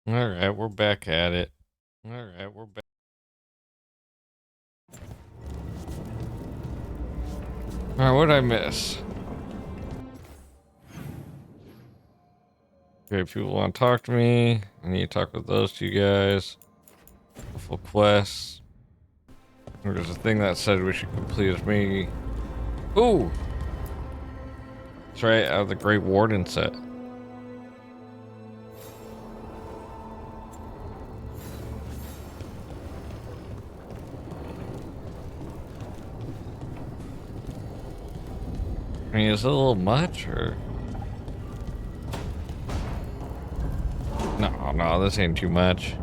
All right, we're back at it. All right, we're back. All right, what did I miss? Okay, if people want to talk to me, I need to talk with those two guys. Full quests. There's a thing that said we should complete as many. Ooh! That's right, out of the Great Warden set. I mean, is it a little much, or? No, no, this ain't too much.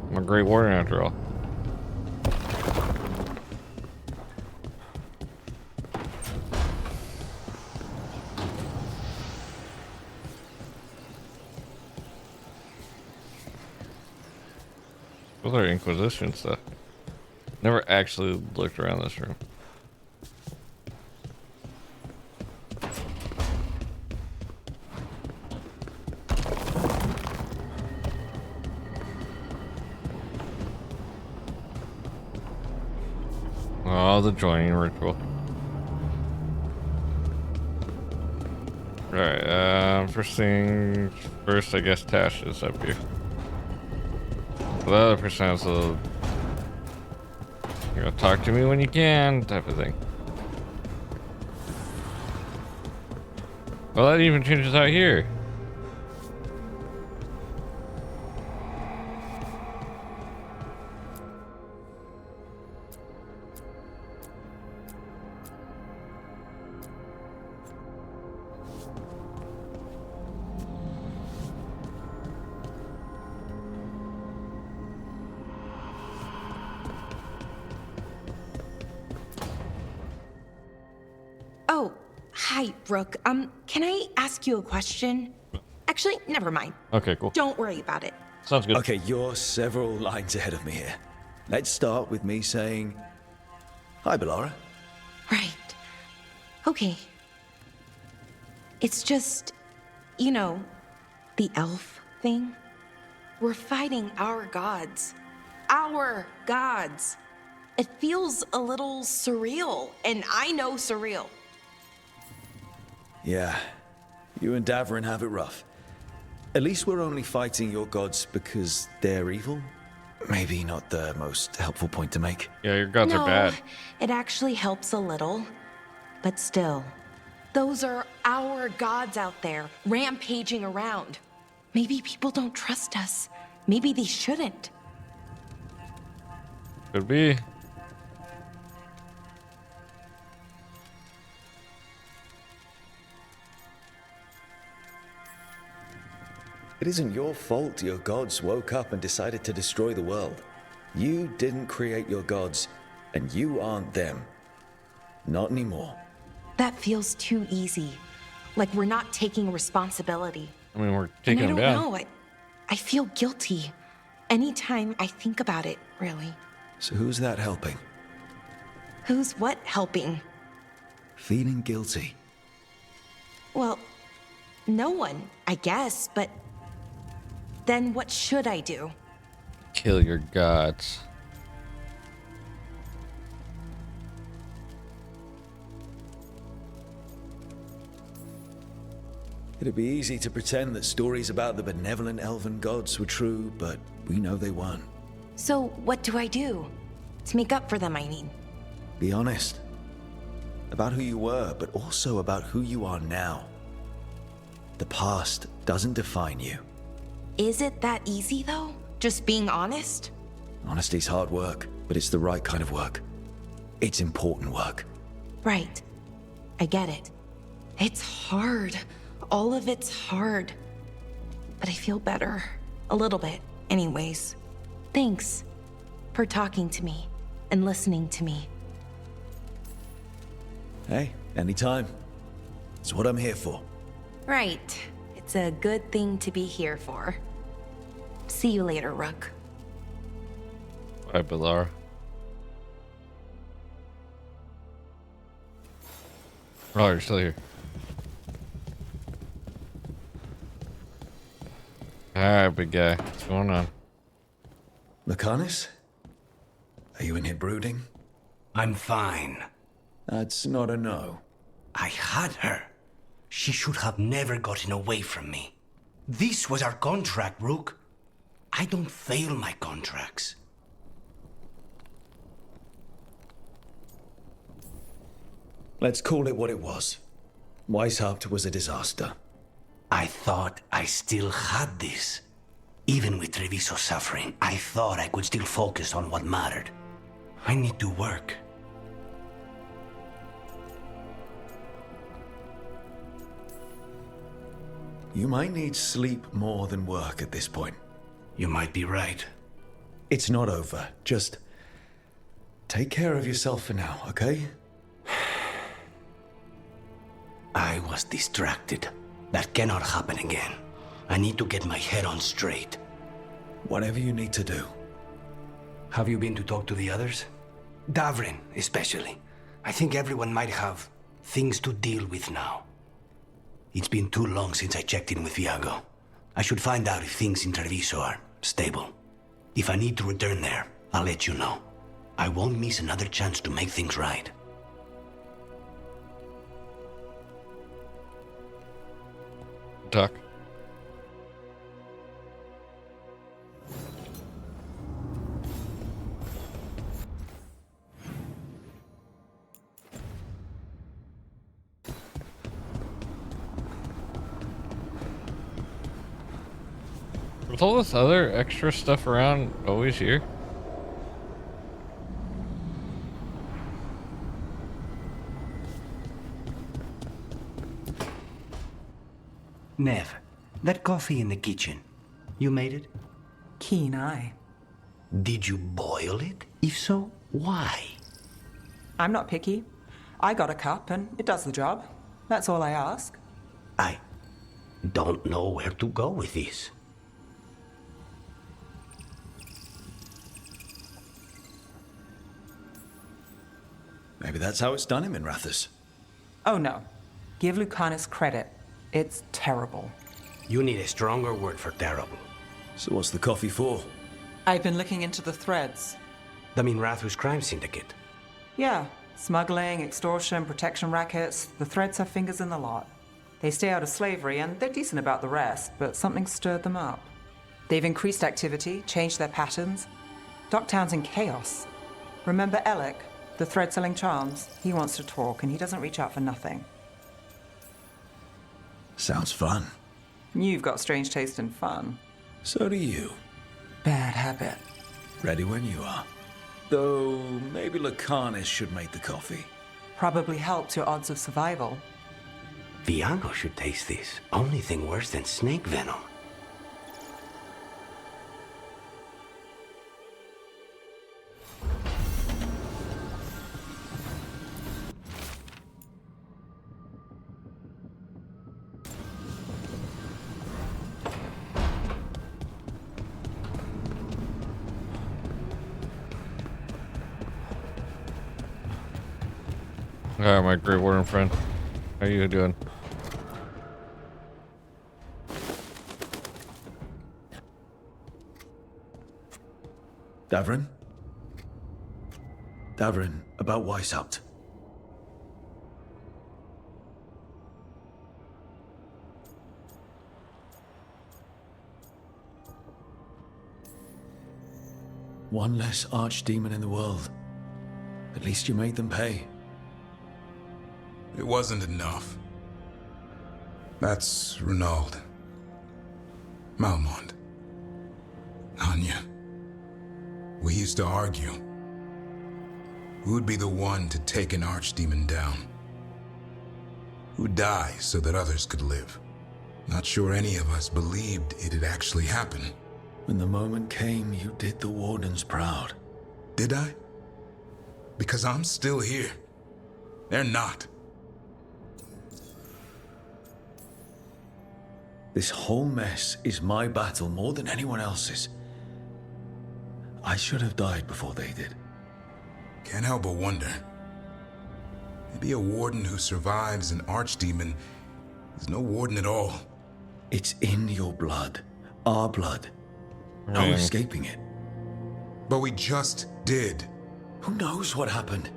I'm a Great Warden after all. Those are Inquisition stuff. Never actually looked around this room. Oh, the joining ritual. Alright, first thing first, I guess Tash is up here. The other person has a, you know, talk to me when you can type of thing. Well, that even changes out here. Oh, hi, Brooke. Can I ask you a question? Actually, never mind. Okay, cool. Don't worry about it. Sounds good. Okay, you're several lines ahead of me here. Let's start with me saying, hi, Bellara. Right. Okay. It's just, you know, the elf thing. We're fighting our gods. Our gods. It feels a little surreal, and I know surreal. Yeah, you and Davrin have it rough. At least we're only fighting your gods because they're evil. Maybe not the most helpful point to make. Yeah, your gods are bad. It actually helps a little. But still, those are our gods out there, rampaging around. Maybe people don't trust us. Maybe they shouldn't. Could be. It isn't your fault your gods woke up and decided to destroy the world. You didn't create your gods, and you aren't them. Not anymore. That feels too easy. Like we're not taking responsibility. I mean, we're taking and them I down. don't know. I feel guilty. Anytime I think about it, really. So who's that helping? Who's what helping? Feeling guilty. Well, no one, I guess, but then what should I do? Kill your gods. It'd be easy to pretend that stories about the benevolent elven gods were true, but we know they weren't. So what do I do? To make up for them, I mean. Be honest. About who you were, but also about who you are now. The past doesn't define you. Is it that easy, though? Just being honest? Honesty's hard work, but it's the right kind of work. It's important work. Right. I get it. It's hard. All of it's hard. But I feel better. A little bit, anyways. Thanks for talking to me and listening to me. Hey, anytime. It's what I'm here for. Right. It's a good thing to be here for. See you later, Rook. Bye, Bellara. Oh, you're still here. Alright, big guy. What's going on? Lucanus? Are you in here brooding? I'm fine. That's not a no. I had her. She should have never gotten away from me. This was our contract, Rook. I don't fail my contracts. Let's call it what it was. Weishaupt was a disaster. I thought I still had this. Even with Treviso suffering, I thought I could still focus on what mattered. I need to work. You might need sleep more than work at this point. You might be right. It's not over. Just take care of yourself for now, okay? I was distracted. That cannot happen again. I need to get my head on straight. Whatever you need to do. Have you been to talk to the others? Davrin, especially. I think everyone might have things to deal with now. It's been too long since I checked in with Viago. I should find out if things in Treviso are stable. If I need to return there, I'll let you know. I won't miss another chance to make things right. Duck. Was all this other extra stuff around always here? Nev, that coffee in the kitchen, you made it? Keen eye. Did you boil it? If so, why? I'm not picky. I got a cup and it does the job. That's all I ask. I don't know where to go with this. Maybe that's how it's done him in Rathus. Oh no. Give Lucanus credit. It's terrible. You need a stronger word for terrible. So what's the coffee for? I've been looking into the threads. The Minrathus crime syndicate. Yeah, smuggling, extortion, protection rackets. The threads have fingers in the lot. They stay out of slavery and they're decent about the rest, but something stirred them up. They've increased activity, changed their patterns. Docktown's in chaos. Remember Alec, the thread-selling charms? He wants to talk and he doesn't reach out for nothing. Sounds fun. You've got strange taste in fun. So do you. Bad habit. Ready when you are. Though, maybe Lucanus should make the coffee. Probably helps your odds of survival. Viago should taste this. Only thing worse than snake venom. Alright, my great warden friend. How you doing? Davrin? Davrin, about Weishaupt. One less archdemon in the world. At least you made them pay. It wasn't enough. That's Renaud. Malmont. Anya. We used to argue. Who would be the one to take an archdemon down? Who'd die so that others could live? Not sure any of us believed it'd actually happen. When the moment came, you did the Wardens proud. Did I? Because I'm still here. They're not. This whole mess is my battle more than anyone else's. I should have died before they did. Can't help but wonder. Maybe a warden who survives an archdemon is no warden at all. It's in your blood. our blood. No Man. escaping it. But we just did. Who knows what happened?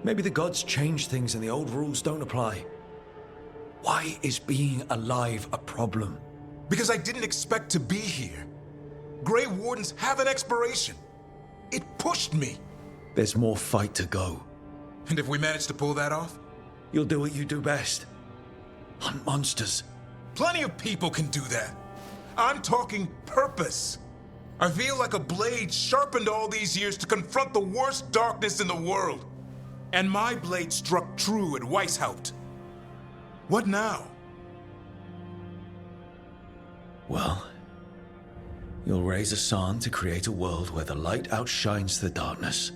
Maybe the gods changed things and the old rules don't apply. Why is being alive a problem? Because I didn't expect to be here. Grey Wardens have an expiration. It pushed me. There's more fight to go. And if we manage to pull that off, You'll do what you do best. Hunt monsters. plenty of people can do that. I'm talking purpose. I feel like a blade sharpened all these years to confront the worst darkness in the world. And my blade struck true at Weishaupt. What now? Well, you'll raise a San to create a world where the light outshines the darkness.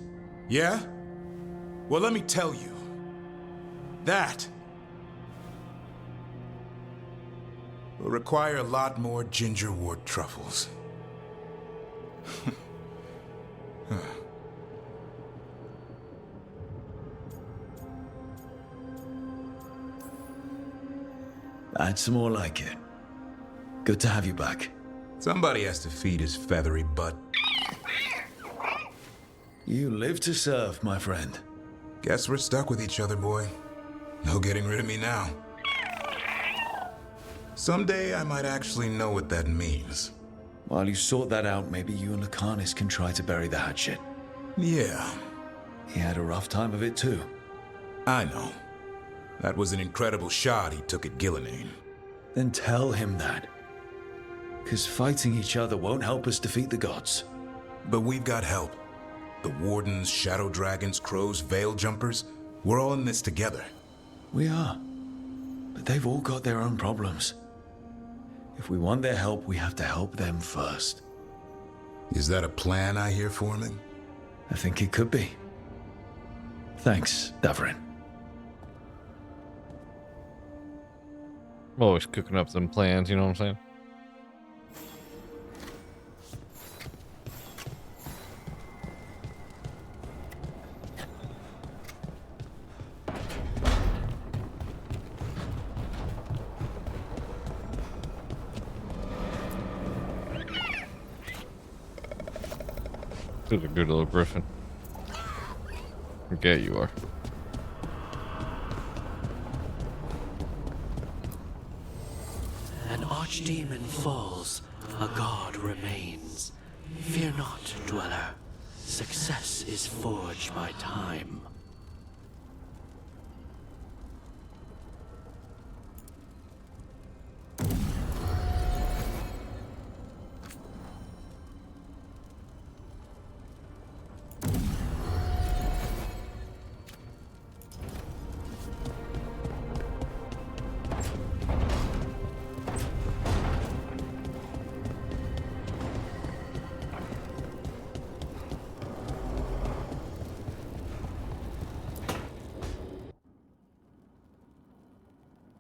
Yeah? Well, let me tell you. That will require a lot more gingerwort truffles. Add some more like it. Good to have you back. Somebody has to feed his feathery butt. You live to serve, my friend. Guess we're stuck with each other, boy. No getting rid of me now. Someday I might actually know what that means. While you sort that out, maybe you and Lucanus can try to bury the hatchet. Yeah, He had a rough time of it too. I know. That was an incredible shot he took at Gillenane. Then tell him that. 'Cause fighting each other won't help us defeat the gods. But we've got help. The Wardens, Shadow Dragons, Crows, Veil Jumpers, we're all in this together. We are. But they've all got their own problems. If we want their help, we have to help them first. Is that a plan I hear forming? I think it could be. Thanks, Davrin. I'm always cooking up them plans, you know what I'm saying? Who's a good little griffin? Okay, you are. An archdemon falls, a god remains. Fear not, dweller. Success is forged by time.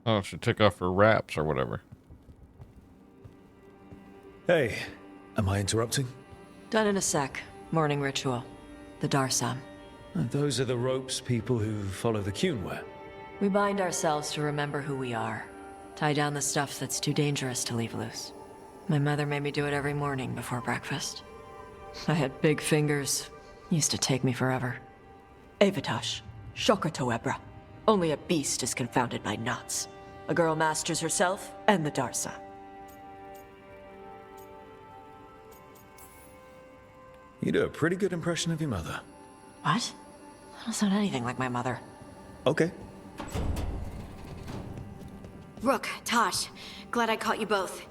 Oh, she took off her wraps or whatever. Hey, am I interrupting? Done in a sec. Morning ritual. The Darsam. Those are the ropes people who follow the Qun wear. We bind ourselves to remember who we are. Tie down the stuff that's too dangerous to leave loose. My mother made me do it every morning before breakfast. I had big fingers. Used to take me forever. Avatash. Shokratoebra. Only a beast is confounded by knots. A girl masters herself and the Darsam. You do a pretty good impression of your mother. What? I don't sound anything like my mother. Okay. Rook, Tosh, glad I caught you both.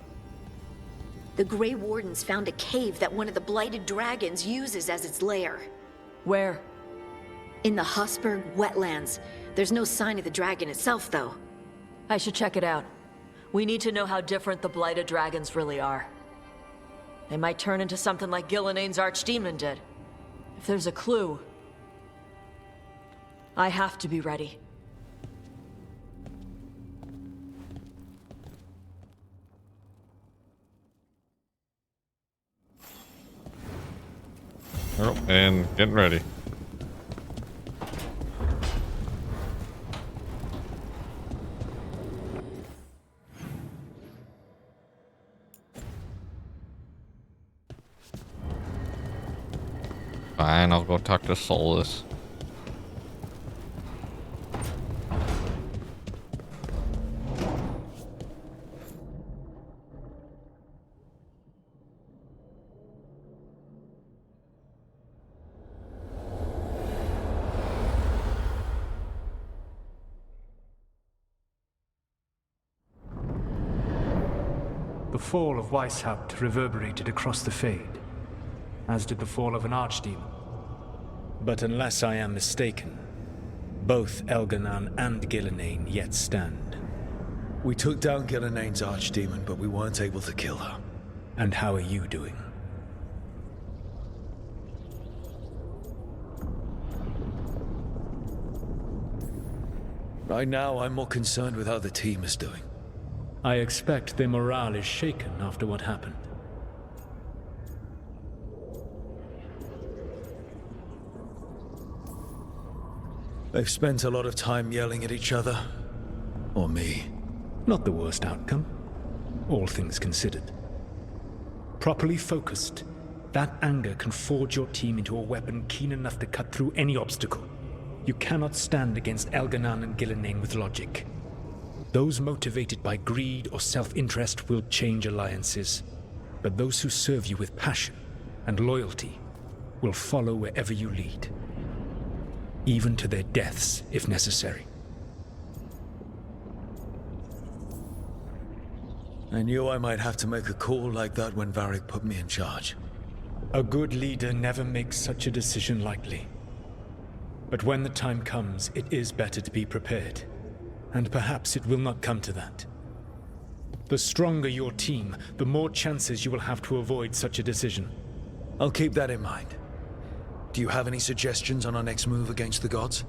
The Grey Wardens found a cave that one of the Blighted Dragons uses as its lair. Where? In the Husberg wetlands. There's no sign of the dragon itself, though. I should check it out. We need to know how different the Blighted Dragons really are. They might turn into something like Gillenane's archdemon did. If there's a clue, I have to be ready. Oh, and getting ready. Fine, I'll go talk to Solus. The fall of Weishaupt reverberated across the Fade, as did the fall of an archdemon. But unless I am mistaken, both Elganan and Gillenane yet stand. We took down Gillenane's archdemon, but we weren't able to kill her. And how are you doing? Right now, I'm more concerned with how the team is doing. I expect their morale is shaken after what happened. They've spent a lot of time yelling at each other. Or me. Not the worst outcome, all things considered. Properly focused, that anger can forge your team into a weapon keen enough to cut through any obstacle. You cannot stand against Elganan and Gillenane with logic. Those motivated by greed or self-interest will change alliances, but those who serve you with passion and loyalty will follow wherever you lead, even to their deaths if necessary. I knew I might have to make a call like that when Varric put me in charge. A good leader never makes such a decision lightly. But when the time comes, it is better to be prepared. And perhaps it will not come to that. The stronger your team, the more chances you will have to avoid such a decision. I'll keep that in mind. Do you have any suggestions on our next move against the gods?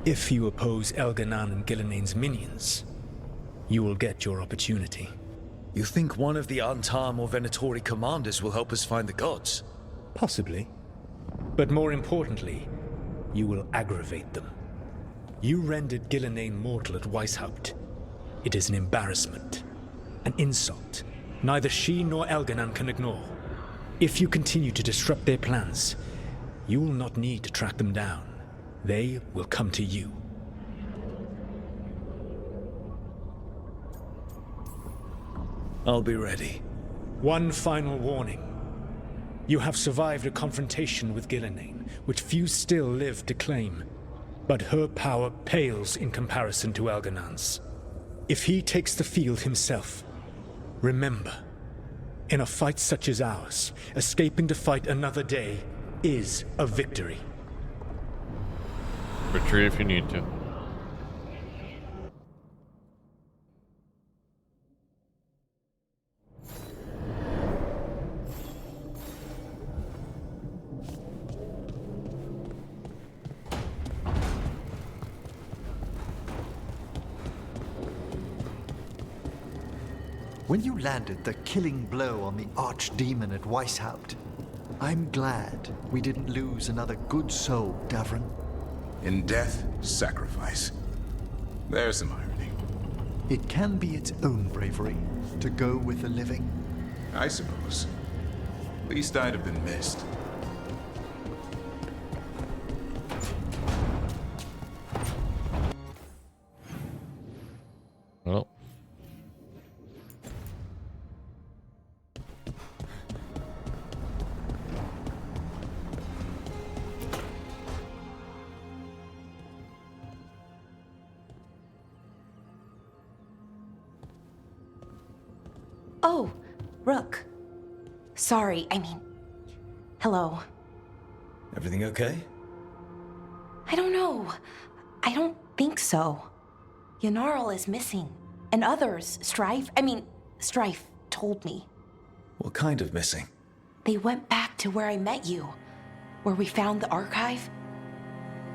If you oppose Elganan and Gillenane's minions, you will get your opportunity. You think one of the Antam or Venatori commanders will help us find the gods? Possibly. But more importantly, you will aggravate them. You rendered Gillenane mortal at Weishaupt. It is an embarrassment, an insult, neither she nor Elganan can ignore. If you continue to disrupt their plans, you will not need to track them down. They will come to you. I'll be ready. One final warning. You have survived a confrontation with Gillenane, which few still live to claim. But her power pales in comparison to Elganan's. If he takes the field himself, remember, in a fight such as ours, escaping to fight another day is a victory. Retreat if you need to. When you landed the killing blow on the archdemon at Weishaupt, I'm glad we didn't lose another good soul, Davrin. In death, sacrifice. There's some irony. It can be its own bravery to go with the living. I suppose. Least I'd have been missed. Well. Oh, Rook. Sorry, hello. Everything okay? I don't know. I don't think so. Yanarl is missing. And others, Strife told me. What kind of missing? They went back to where I met you, where we found the archive.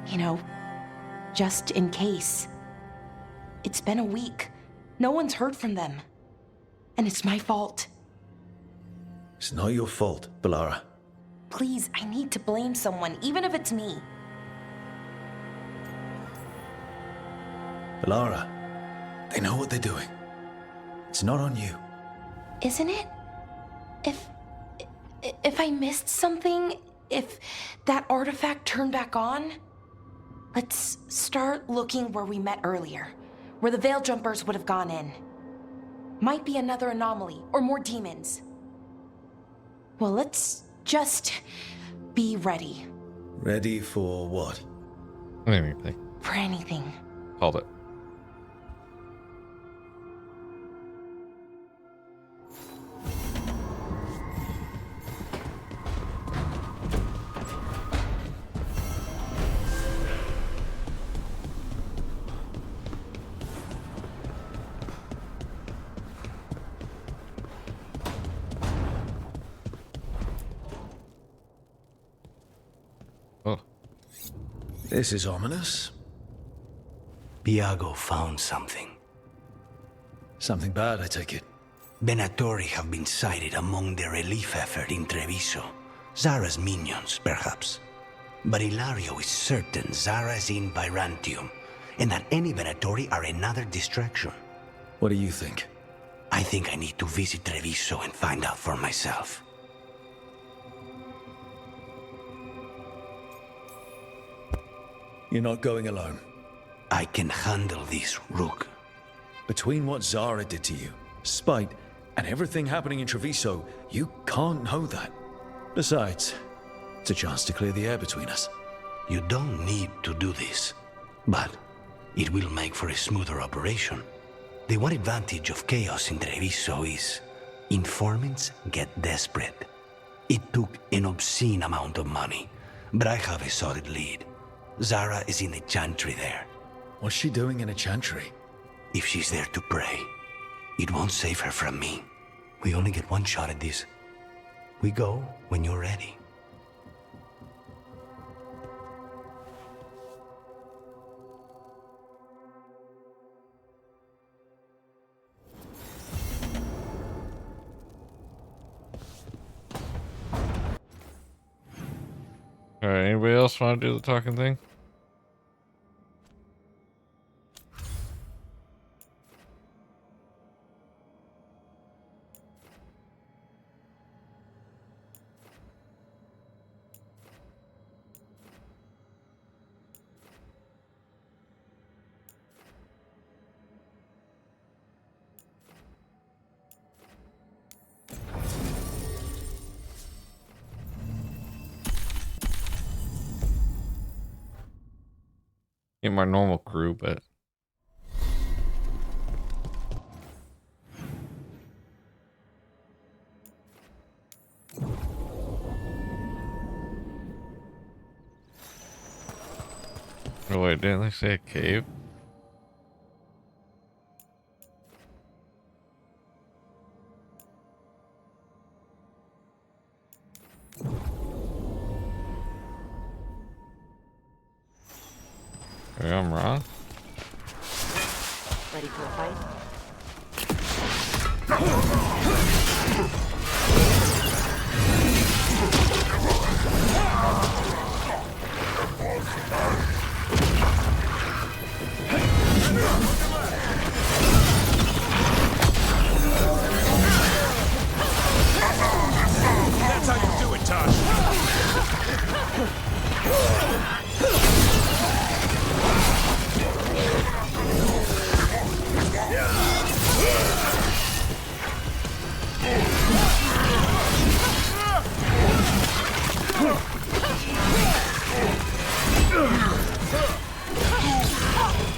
You know, just in case. It's been a week. No one's heard from them. And it's my fault. It's not your fault, Bellara. Please, I need to blame someone, even if it's me. Bellara, they know what they're doing. It's not on you. Isn't it? If I missed something, if that artifact turned back on, let's start looking where we met earlier, where the Veil Jumpers would have gone in. Might be another anomaly, or more demons. Well, let's just be ready. Ready for what? Anything. For anything. Called it. Oh. This is ominous. Iago found something. Something bad, I take it. Venatori have been sighted among the relief effort in Treviso. Zara's minions, perhaps. But Ilario is certain Zara is in Byzantium, and that any Venatori are another distraction. What do you think? I think I need to visit Treviso and find out for myself. You're not going alone. I can handle this, Rook. Between what Zara did to you, spite, and everything happening in Treviso, you can't know that. Besides, it's a chance to clear the air between us. You don't need to do this, but it will make for a smoother operation. The one advantage of chaos in Treviso is informants get desperate. It took an obscene amount of money, but I have a solid lead. Zara is in the chantry there. What's she doing in a chantry? If she's there to pray, it won't save her from me. We only get one shot at this. We go when you're ready. Alright, anybody else want to do the talking thing? In my normal crew, but oh wait, didn't they say a cave? Maybe I'm wrong. Ready for a fight? That's how you do it, Tosh.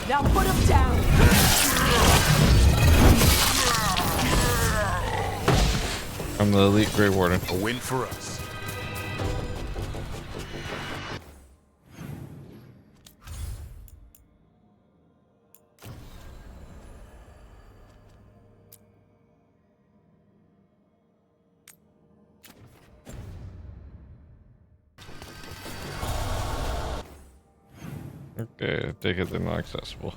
Now put him down! I'm the elite Grey Warden. A win for us. Okay, I take it they're not accessible.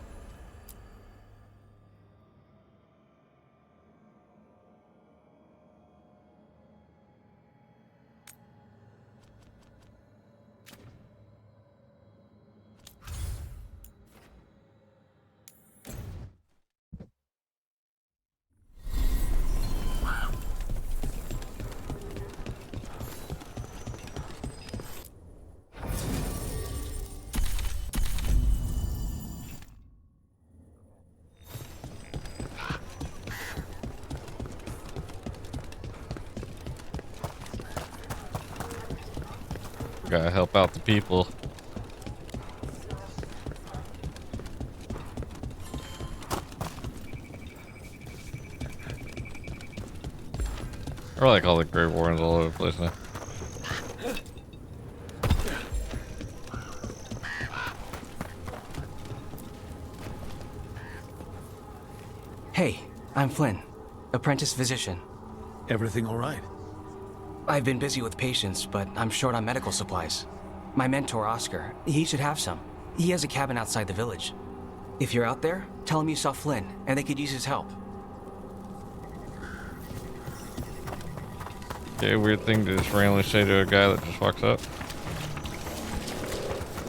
Gotta help out the people. I like all the Grey Wardens all over the place now. Hey, I'm Flynn, apprentice physician. Everything all right? I've been busy with patients, but I'm short on medical supplies. My mentor, Oscar, he should have some. He has a cabin outside the village. If you're out there, tell him you saw Flynn, and they could use his help. Okay, weird thing to just randomly say to a guy that just walks up.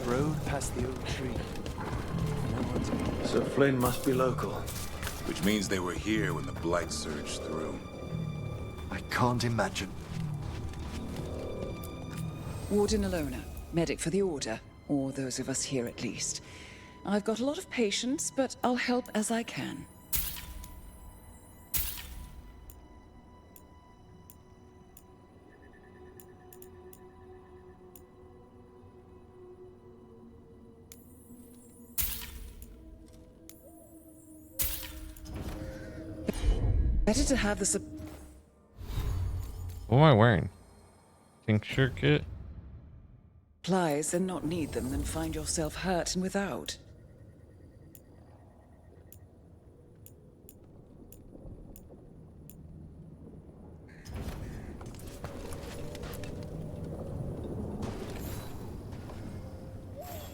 Road past the oak tree. So Flynn must be local. Which means they were here when the Blight surged through. I can't imagine. Warden Alona, medic for the Order, or those of us here at least. I've got a lot of patience, but I'll help as I can. Better to have the What am I wearing? Tincture kit? supplies and not need them than find yourself hurt and without.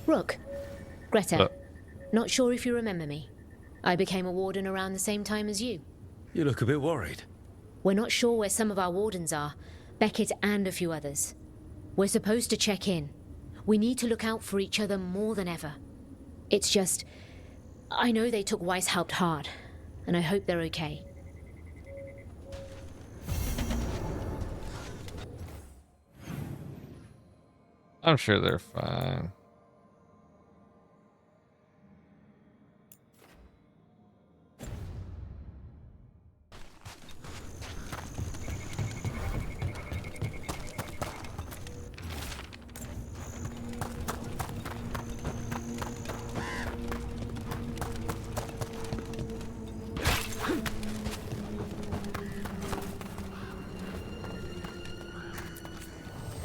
Rook, Greta, not sure if you remember me. I became a warden around the same time as you. You look a bit worried. We're not sure where some of our wardens are, Beckett and a few others. We're supposed to check in. We need to look out for each other more than ever. It's just, I know they took Weishaupt hard, and I hope they're okay. I'm sure they're fine.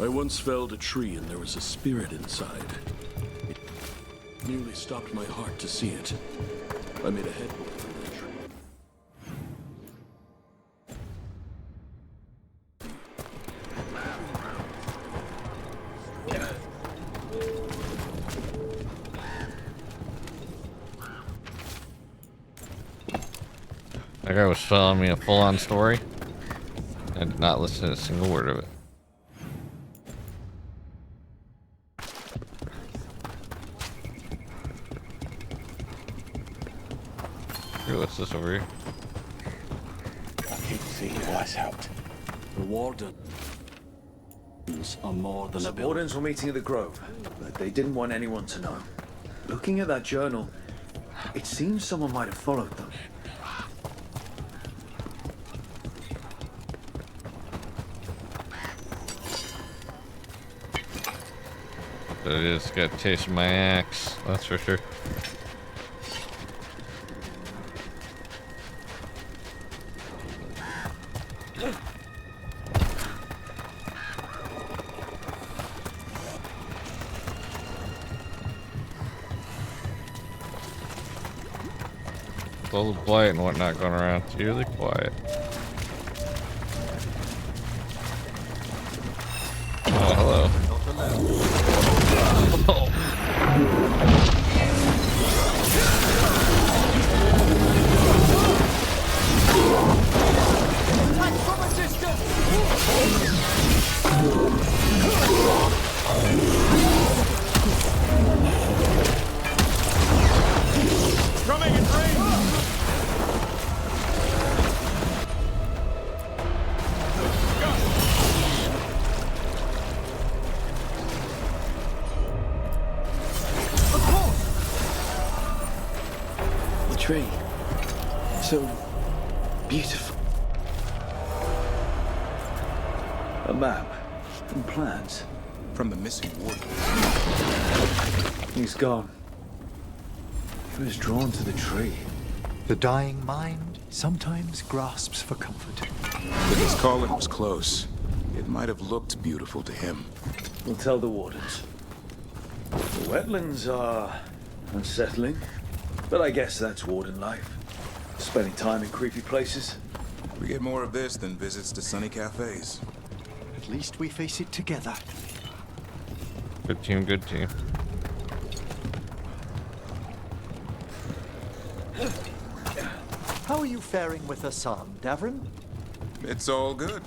I once felled a tree and there was a spirit inside. It nearly stopped my heart to see it. I made a headboard from that tree. That guy was telling me a full-on story. I did not listen to a single word of it. Here, what's this over here? I keep seeing Weishaupt. The Warden are more than a The Wardens were meeting at the Grove, but they didn't want anyone to know. Looking at that journal, it seems someone might have followed them. But it is got a taste of my axe, that's for sure. With all the blight and whatnot going around, it's really quiet. Oh, hello. Drumming and rain! The tree. So beautiful. A map and plans. from the missing Warden. He's gone. He was drawn to the tree. The dying mind sometimes grasps for comfort. If his calling was close, it might have looked beautiful to him. We'll tell the Wardens. The wetlands are unsettling, but I guess that's Warden life. Spending time in creepy places. We get more of this than visits to sunny cafes. At least we face it together. Good team, good team. How are you faring with Assam, Davrin? It's all good.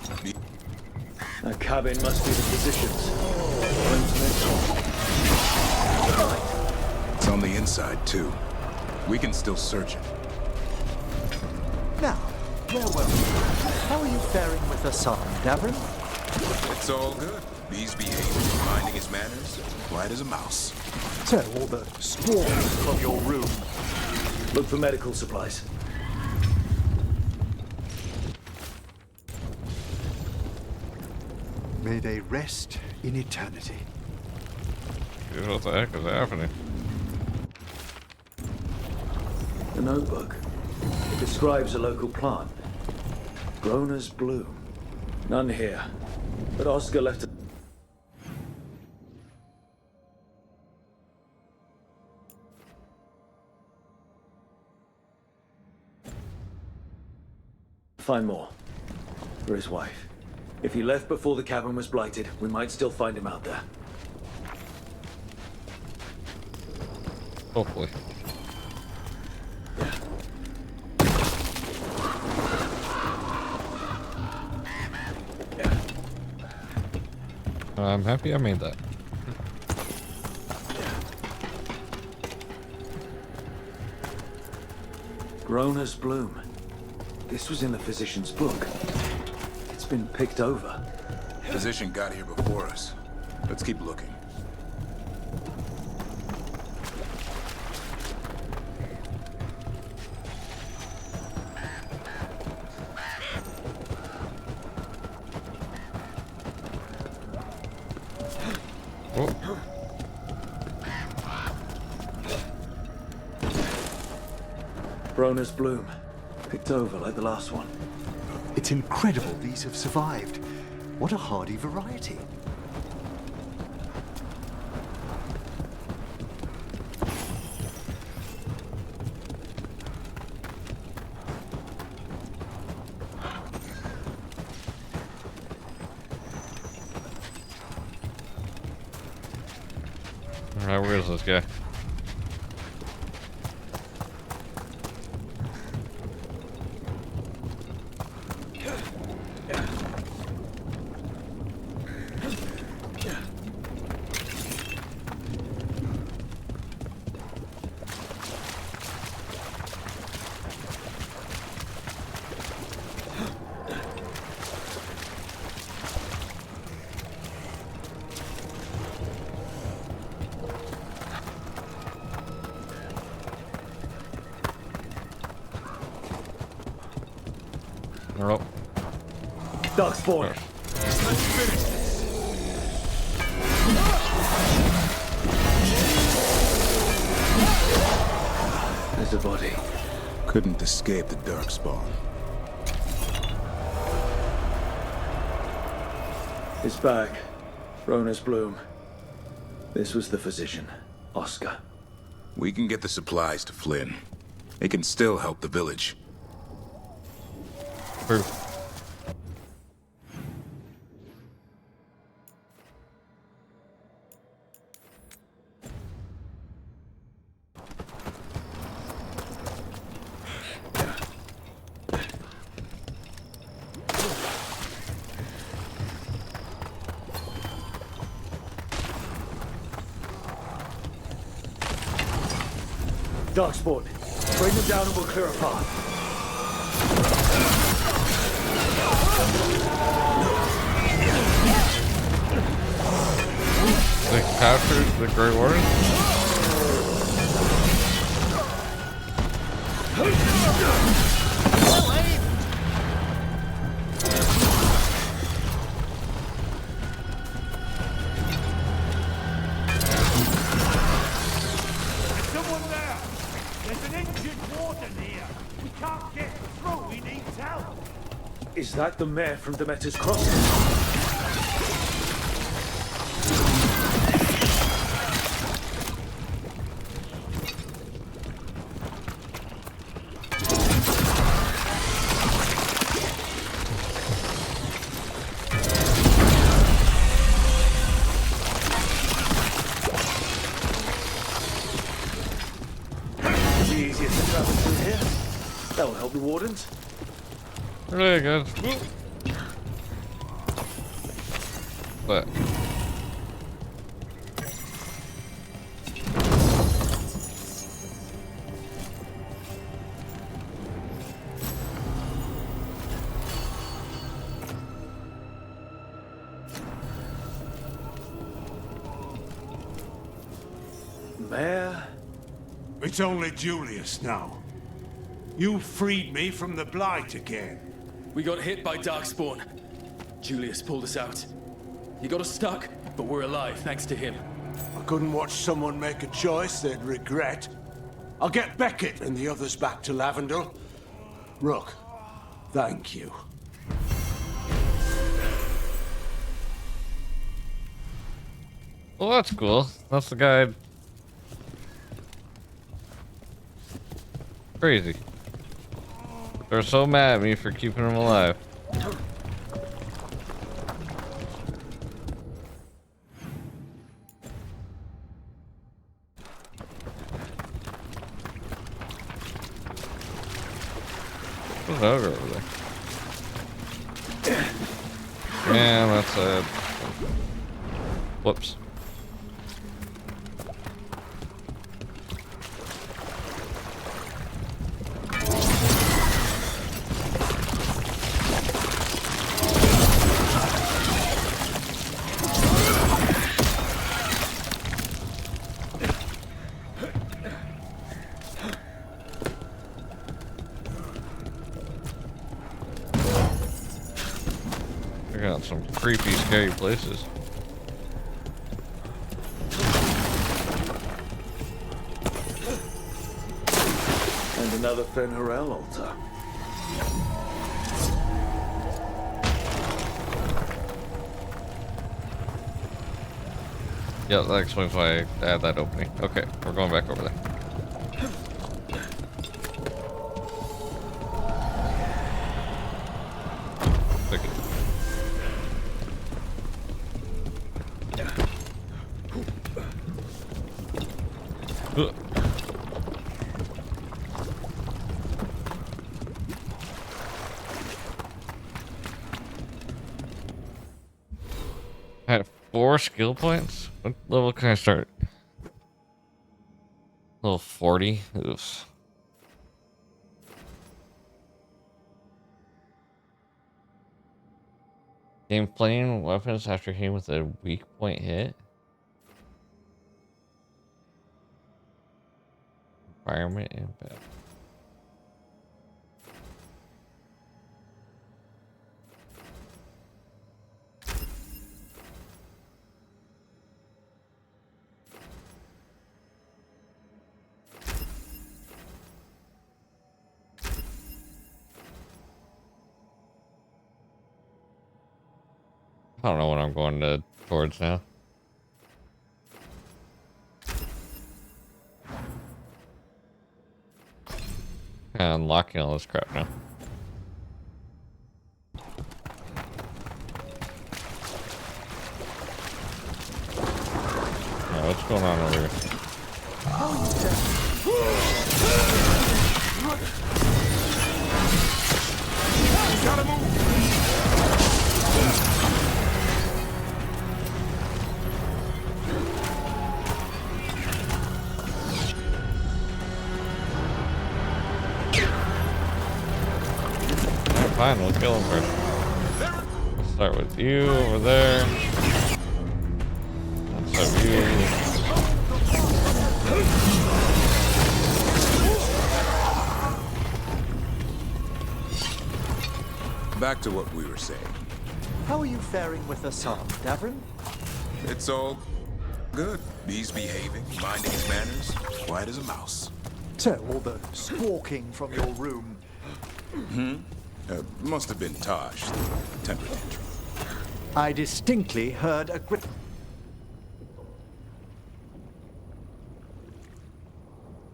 That cabin must be the physician's. It's on the inside, too. We can still search it. Now, where were we? How are you faring with Assam, Davrin? It's all good. He's behaving, minding his manners, quiet as a mouse. Tear all the spores from your room. Look for medical supplies. May they rest in eternity. Dude, what the heck is happening? The notebook. It describes a local plant. Grown as bloom. None here. But Oscar left it. Find more. For his wife. If he left before the cabin was blighted, we might still find him out there. Hopefully. I'm happy I made that. Grown as bloom. This was in the physician's book. It's been picked over. Physician got here before us. Let's keep looking. Grown as bloom. Picked over like the last one. It's incredible these have survived. What a hardy variety. Alright, where is this guy? Nope. Dark spawn. There's a body. Couldn't escape the dark spawn. His bag. Grown as bloom. This was the physician, Oscar. We can get the supplies to Flynn. It can still help the village. Proof. Darkspawn. Bring them down and we'll clear a path. They captured the Great Warden? Is that the mayor from Demeter's Crossing? That will help the Wardens. Really good. What? Mayor? It's only Julius now. You freed me from the Blight again. We got hit by Darkspawn. Julius pulled us out. He got us stuck, but we're alive thanks to him. I couldn't watch someone make a choice they'd regret. I'll get Beckett and the others back to Lavendel. Rook, thank you. Well, that's cool. That's the guy. Crazy. They're so mad at me for keeping him alive. There's an ogre over there. Man, that's sad. Whoops. I got some creepy, scary places. And another Fen'Harel altar. Yeah, that explains why I had that opening. Okay, we're going back over there. I had 4 skill points? What level can I start? Level 40? Oof. Game playing weapons after hitting with a weak point hit? Environment impact. I don't know what I'm going towards now. Unlocking all this crap now. Oh, what's going on over here? Gotta move! Fine, we'll kill him first. Let's start with you over there. Let's have you. Back to what we were saying. How are you faring with Assam, Davrin? It's all good. He's behaving, minding his manners, quiet as a mouse. So, all the squawking from your room. Must have been Tosh. Temper tantrum. I distinctly heard a grip.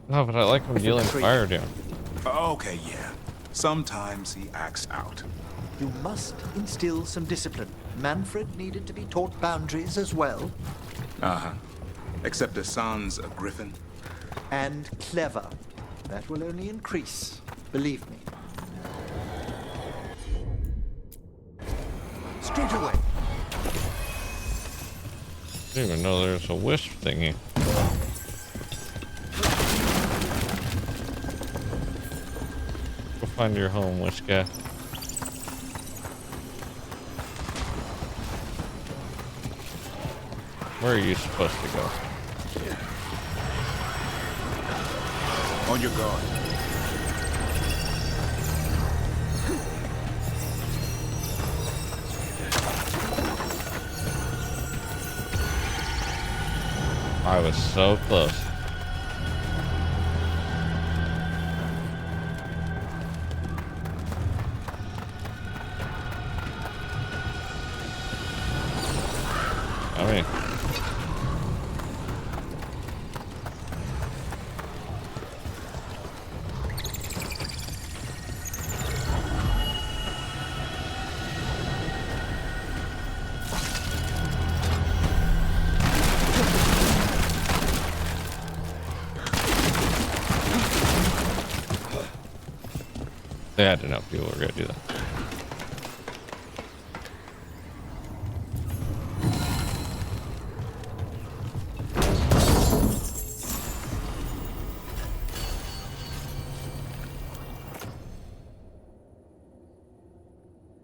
No, but I like him dealing fire down. Okay, yeah. Sometimes he acts out. You must instill some discipline. Manfred needed to be taught boundaries as well. Uh-huh. Except Hassan's a griffin. And clever. That will only increase. Believe me. Straight away. I didn't even know there's a wisp thingy. Go find your home, wisp guy. Where are you supposed to go? On your guard. I was so close. I mean, they had enough people were gonna do that.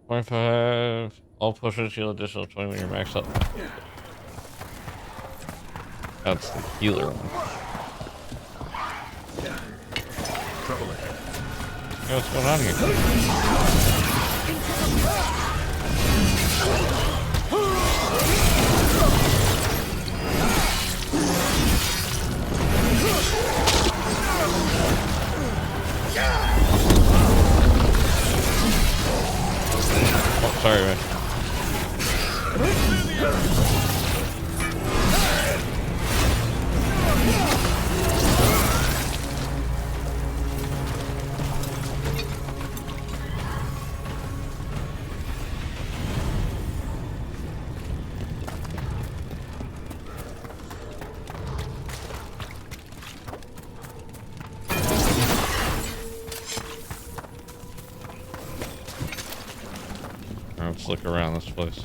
$25. All pushers heal additional 20 when you're maxed up. That's the healer one. Trouble ahead. Hey, what's going on here? Oh, sorry, man. Let's look around this place.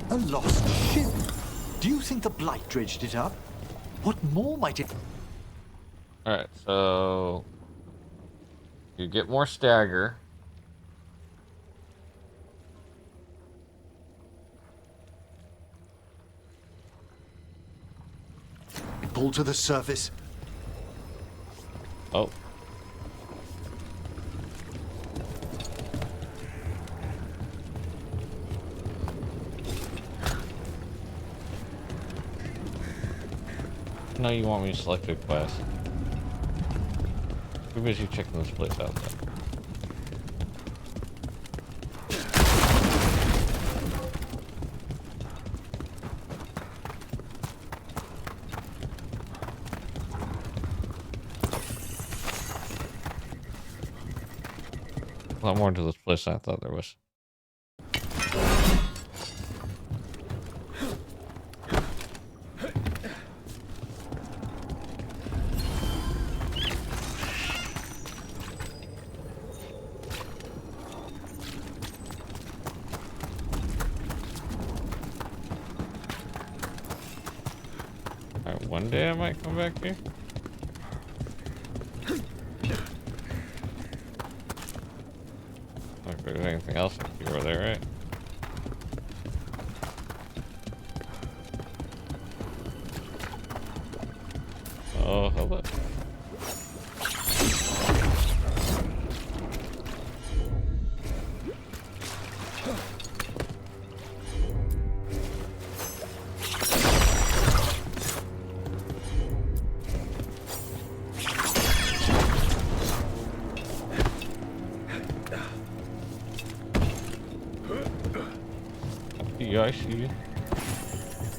A lost ship. Do you think the Blight dredged it up? What more might it... Alright, so... you get more stagger. Pull to the surface. Oh. No, you want me to select a quest. We're busy checking this place out then. A lot more to this place than I thought there was. Alright, one day I might come back here. If there's anything else up here or there, right? Oh, hello. Yeah, I see you.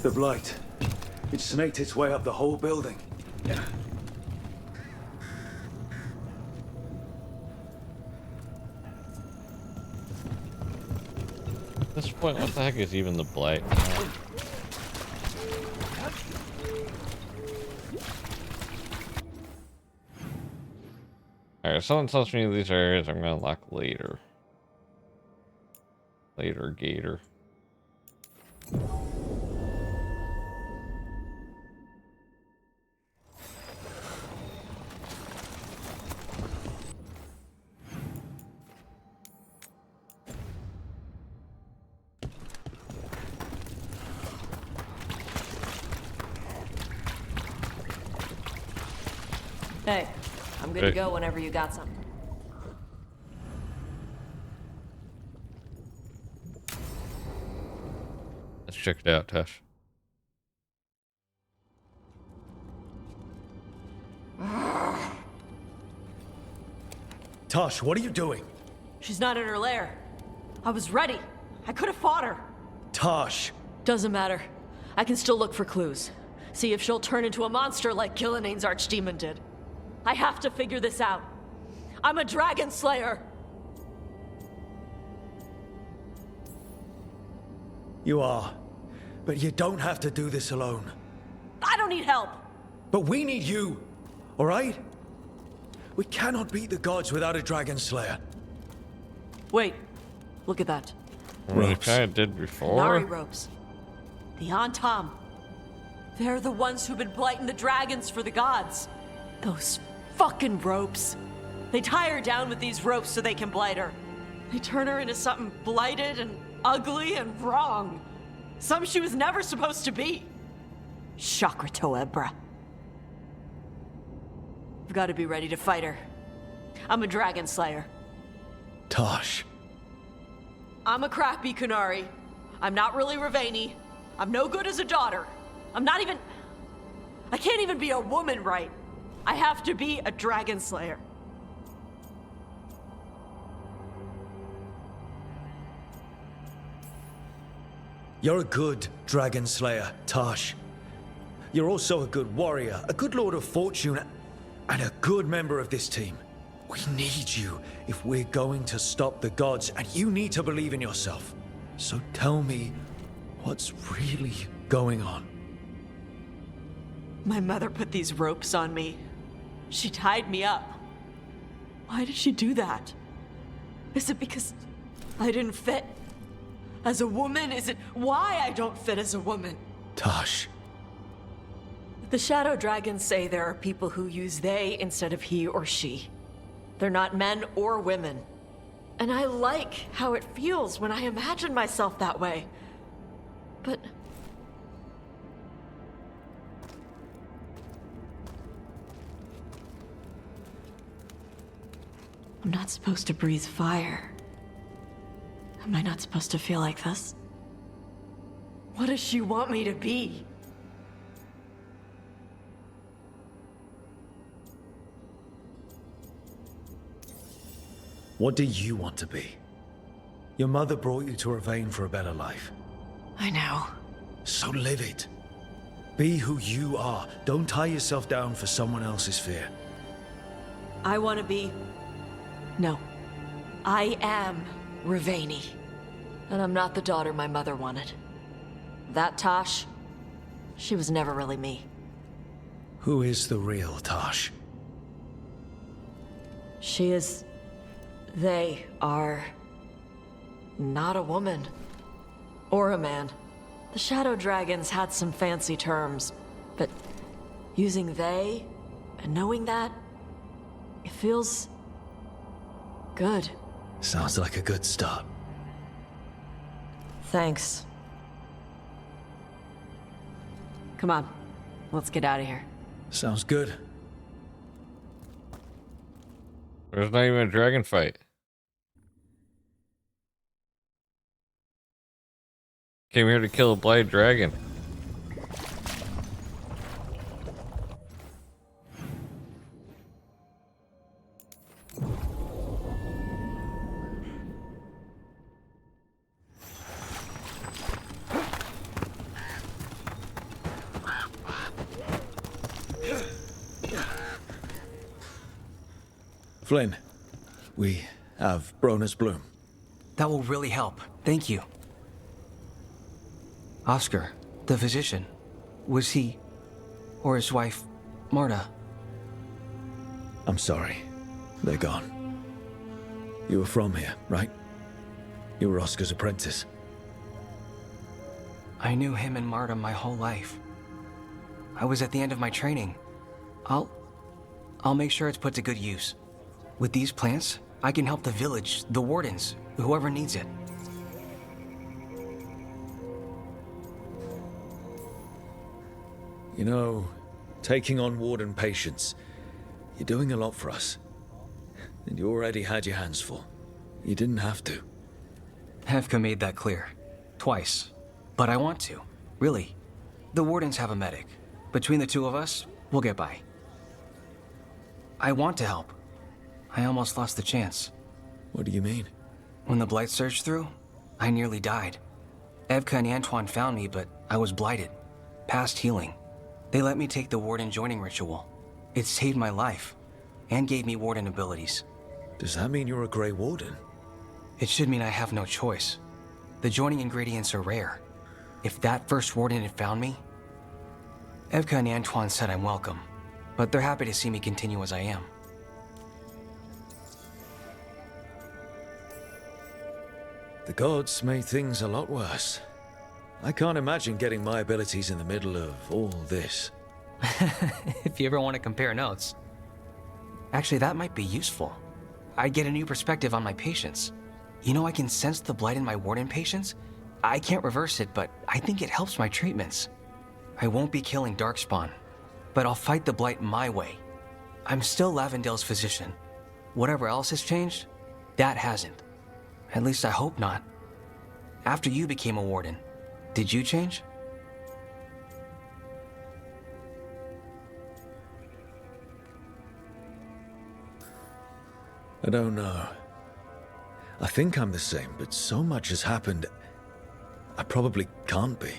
The blight. It snaked its way up the whole building. At this point, what the heck is even the blight? Alright, someone tells me these areas I'm gonna unlock later. Later, Gator. Hey, I'm good to go whenever you got something. Let's check it out, Tash. Tosh, what are you doing? She's not in her lair. I was ready. I could have fought her. Tosh! Doesn't matter. I can still look for clues. See if she'll turn into a monster like Killianane's archdemon did. I have to figure this out. I'm a dragon slayer. You are. But you don't have to do this alone. I don't need help. But we need you, all right? We cannot beat the gods without a dragon slayer. Wait, look at that. We kind of did before. Nari ropes. The Antam. They're the ones who've been blighting the dragons for the gods. Those fucking ropes. They tie her down with these ropes so they can blight her. They turn her into something blighted and ugly and wrong. Something she was never supposed to be. Chakra Toebra. I've got to be ready to fight her. I'm a dragon slayer. Tosh. I'm a crappy Kunari. I'm not really Ravani. I'm no good as a daughter. I'm not even... I can't even be a woman right. I have to be a dragon slayer. You're a good dragon slayer, Tosh. You're also a good warrior, a good lord of fortune, and a good member of this team. We need you if we're going to stop the gods, and you need to believe in yourself. So tell me, what's really going on? My mother put these ropes on me. She tied me up. Why did she do that? Is it because I didn't fit? As a woman, is it why I don't fit as a woman? Tosh. The Shadow Dragons say there are people who use they instead of he or she. They're not men or women. And I like how it feels when I imagine myself that way. But... I'm not supposed to breathe fire. Am I not supposed to feel like this? What does she want me to be? What do you want to be? Your mother brought you to Ravane for a better life. I know. So live it. Be who you are. Don't tie yourself down for someone else's fear. I want to be... No. I am Ravani. And I'm not the daughter my mother wanted. That Tosh, she was never really me. Who is the real Tosh? She is... They are... not a woman. Or a man. The Shadow Dragons had some fancy terms, but using they and knowing that, it feels... good. Sounds like a good start. Thanks. Come on, let's get out of here. Sounds good. There's not even a dragon fight. Came here to kill a blighted dragon. Flynn, we have Broner's Bloom. That will really help. Thank you. Oscar, the physician, was he, or his wife, Marta? I'm sorry. They're gone. You were from here, right? You were Oscar's apprentice. I knew him and Marta my whole life. I was at the end of my training. I'll make sure it's put to good use. With these plants, I can help the village, the Wardens, whoever needs it. You know, taking on Warden patients, you're doing a lot for us. And you already had your hands full. You didn't have to. Hevka made that clear. Twice. But I want to. Really. The Wardens have a medic. Between the two of us, we'll get by. I want to help. I almost lost the chance. What do you mean? When the Blight surged through, I nearly died. Evka and Antoine found me, but I was blighted. Past healing. They let me take the Warden joining ritual. It saved my life, and gave me Warden abilities. Does that mean you're a Grey Warden? It should mean I have no choice. The joining ingredients are rare. If that first Warden had found me... Evka and Antoine said I'm welcome, but they're happy to see me continue as I am. The gods made things a lot worse. I can't imagine getting my abilities in the middle of all this. If you ever want to compare notes. Actually, that might be useful. I'd get a new perspective on my patients. You know, I can sense the blight in my Warden patients. I can't reverse it, but I think it helps my treatments. I won't be killing Darkspawn, but I'll fight the blight my way. I'm still Lavendale's physician. Whatever else has changed, that hasn't. At least I hope not. After you became a Warden, did you change? I don't know. I think I'm the same, but so much has happened. I probably can't be.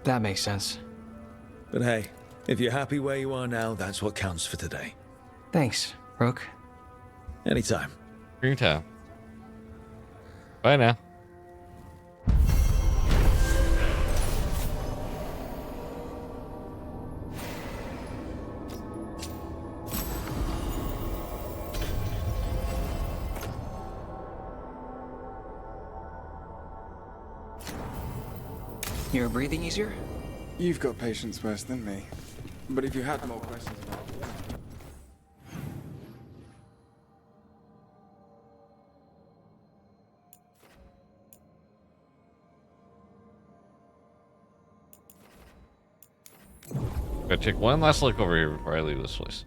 That makes sense. But hey, if you're happy where you are now, that's what counts for today. Thanks, Rook. Anytime. Anytime. Bye now. You're breathing easier? You've got patience worse than me. But if you had more questions about it... Gotta take one last look over here before I leave this place.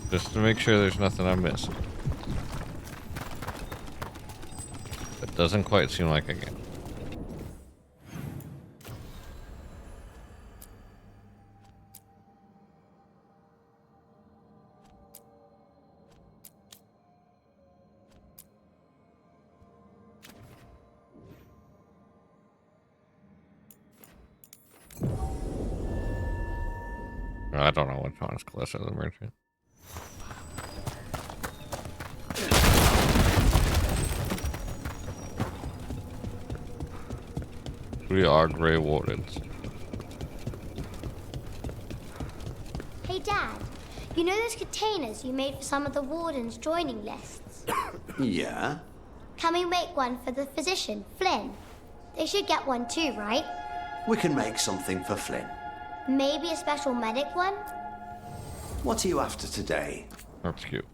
Just to make sure there's nothing I'm missing. It doesn't quite seem like I can. I don't know which one's closer to the merchant. We are Grey Wardens. Hey Dad, you know those containers you made for some of the Wardens' joining lists? Yeah? Can we make one for the physician, Flynn? They should get one too, right? We can make something for Flynn. Maybe a special medic one? What are you after today? That's cute.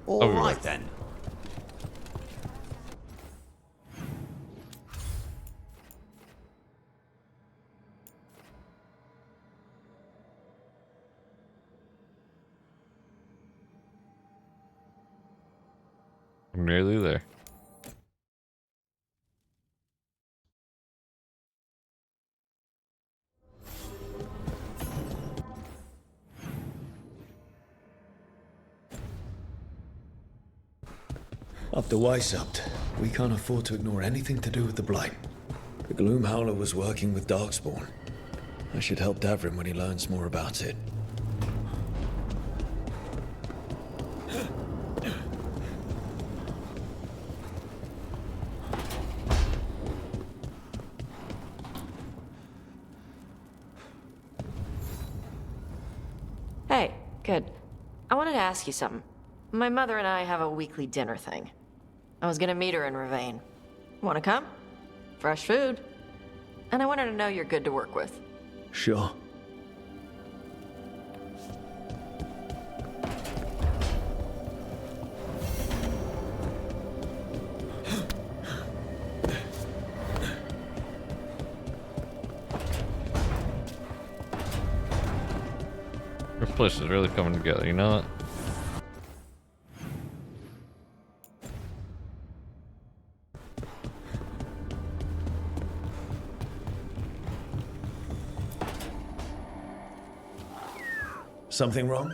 All right then. I'm nearly there. After Weishaupt, we can't afford to ignore anything to do with the Blight. The Gloomhowler was working with Darkspawn. I should help Davrin when he learns more about it. Hey, good. I wanted to ask you something. My mother and I have a weekly dinner thing. I was gonna meet her in Ravane. Wanna come? Fresh food. And I wanted to know you're good to work with. Sure. This place is really coming together, you know what? Something wrong?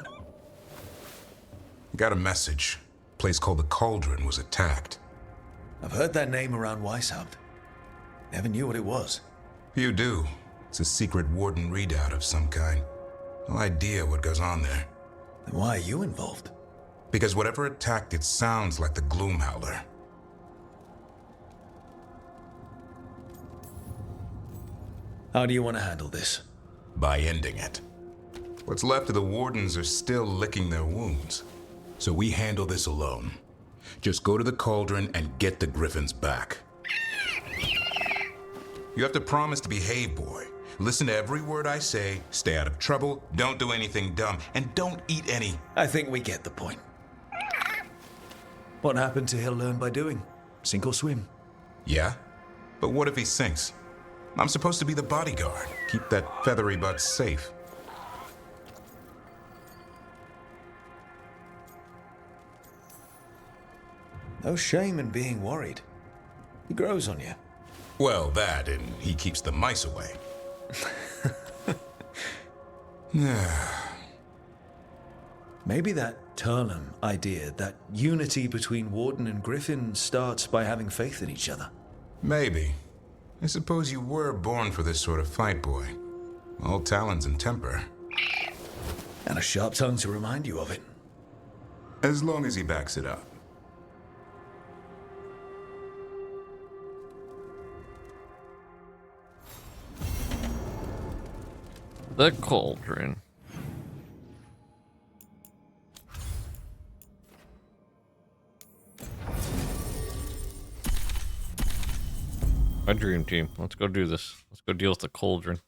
Got a message. A place called the Cauldron was attacked. I've heard that name around Weishaupt. Never knew what it was. You do. It's a secret Warden readout of some kind. No idea what goes on there. Then why are you involved? Because whatever attacked it sounds like the Gloomhowler. How do you want to handle this? By ending it. What's left of the Wardens are still licking their wounds. So we handle this alone. Just go to the Cauldron and get the Griffins back. You have to promise to behave, boy. Listen to every word I say, stay out of trouble, don't do anything dumb, and don't eat any. I think we get the point. What happened to he'll learn by doing? Sink or swim? Yeah? But what if he sinks? I'm supposed to be the bodyguard. Keep that feathery butt safe. No shame in being worried. He grows on you. Well, that, and he keeps the mice away. Maybe that Turlum idea, that unity between Warden and Griffin, starts by having faith in each other. Maybe. I suppose you were born for this sort of fight, boy. All talons and temper. And a sharp tongue to remind you of it. As long as he backs it up. The Cauldron. My dream team. Let's go do this. Let's go deal with the Cauldron.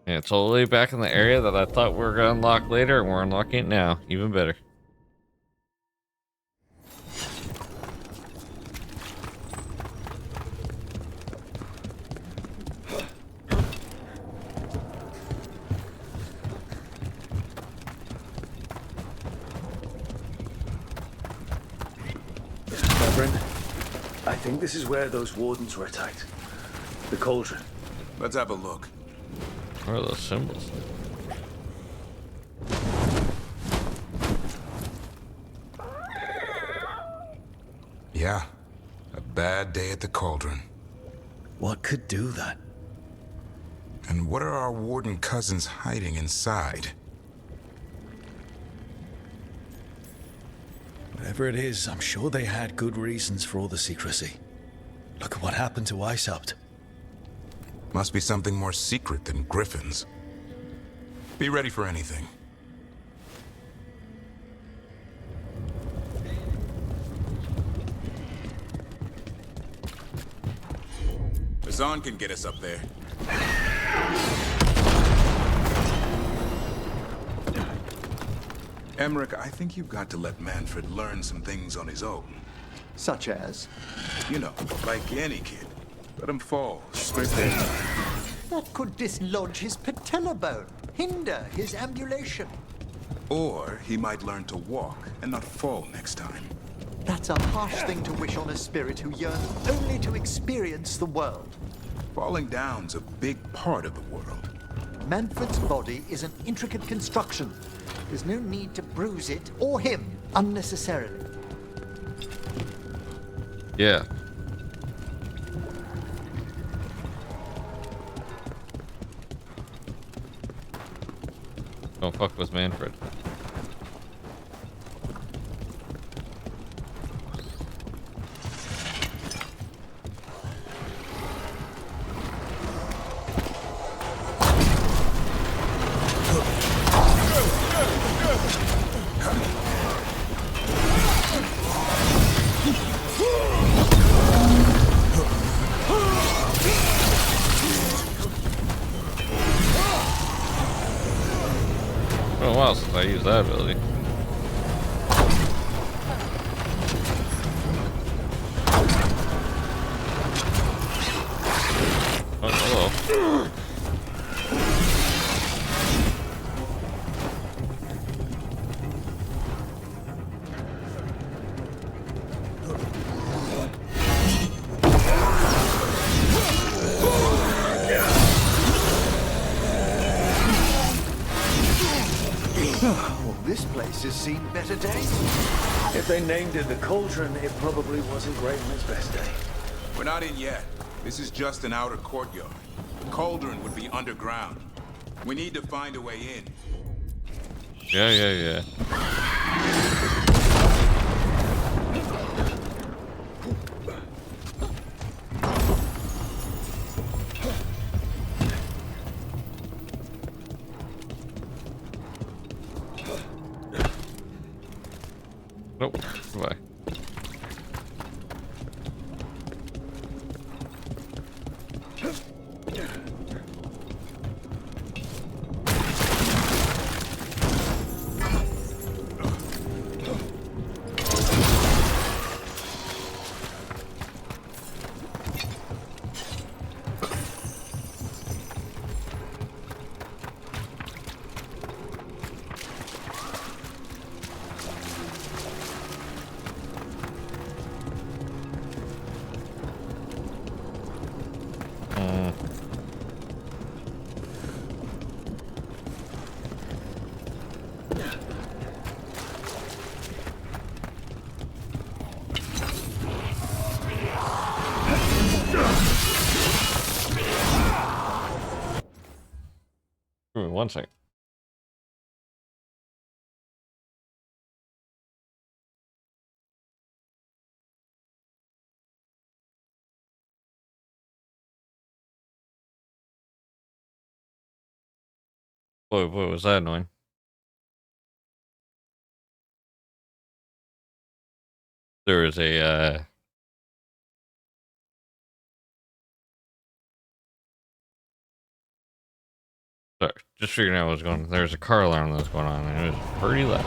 And it's all the way back in the area that I thought we were going to unlock later, and we're unlocking it now. Even better. I think this is where those Wardens were attacked. The Cauldron. Let's have a look. What are those symbols? Yeah, a bad day at the Cauldron. What could do that? And what are our Warden cousins hiding inside? Whatever it is, I'm sure they had good reasons for all the secrecy. Look at what happened to Icehapt. Must be something more secret than griffins. Be ready for anything. Zahn can get us up there. Emmerich, I think you've got to let Manfred learn some things on his own. Such as? You know, like any kid. Let him fall, scrape their That could dislodge his patella bone, hinder his ambulation. Or he might learn to walk and not fall next time. That's a harsh thing to wish on a spirit who yearns only to experience the world. Falling down's a big part of the world. Manfred's body is an intricate construction. There's no need to bruise it, or him, unnecessarily. Yeah. Don't fuck with Manfred. Been a while since I used that ability. Oh, hello. Well, this place has seen better days. If they named it the Cauldron, it probably wasn't great on its best day. We're not in yet. This is just an outer courtyard. The Cauldron would be underground. We need to find a way in. Yeah. Nope. Goodbye. Give me 1 second. Boy, was that annoying. There is a, sorry, just figuring out what was going on. There's a car alarm that was going on, and it was pretty loud.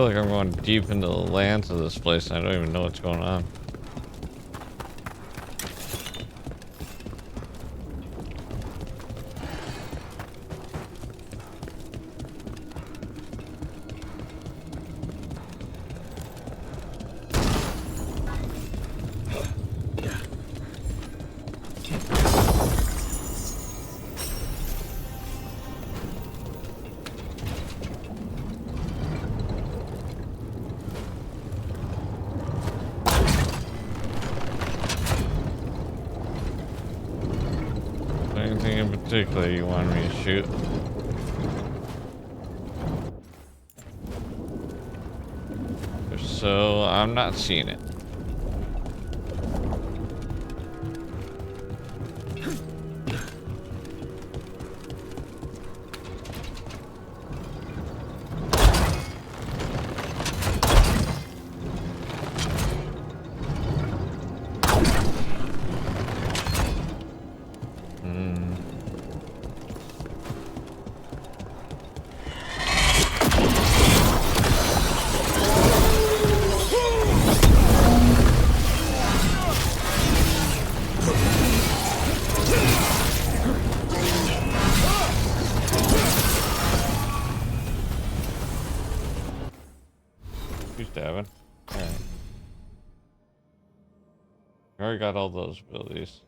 feel like I'm going deep into the lands of this place and I don't even know what's going on. Anything in particular you want me to shoot? If so, I'm not seeing it. Stabbing. Alright. I already got all those abilities.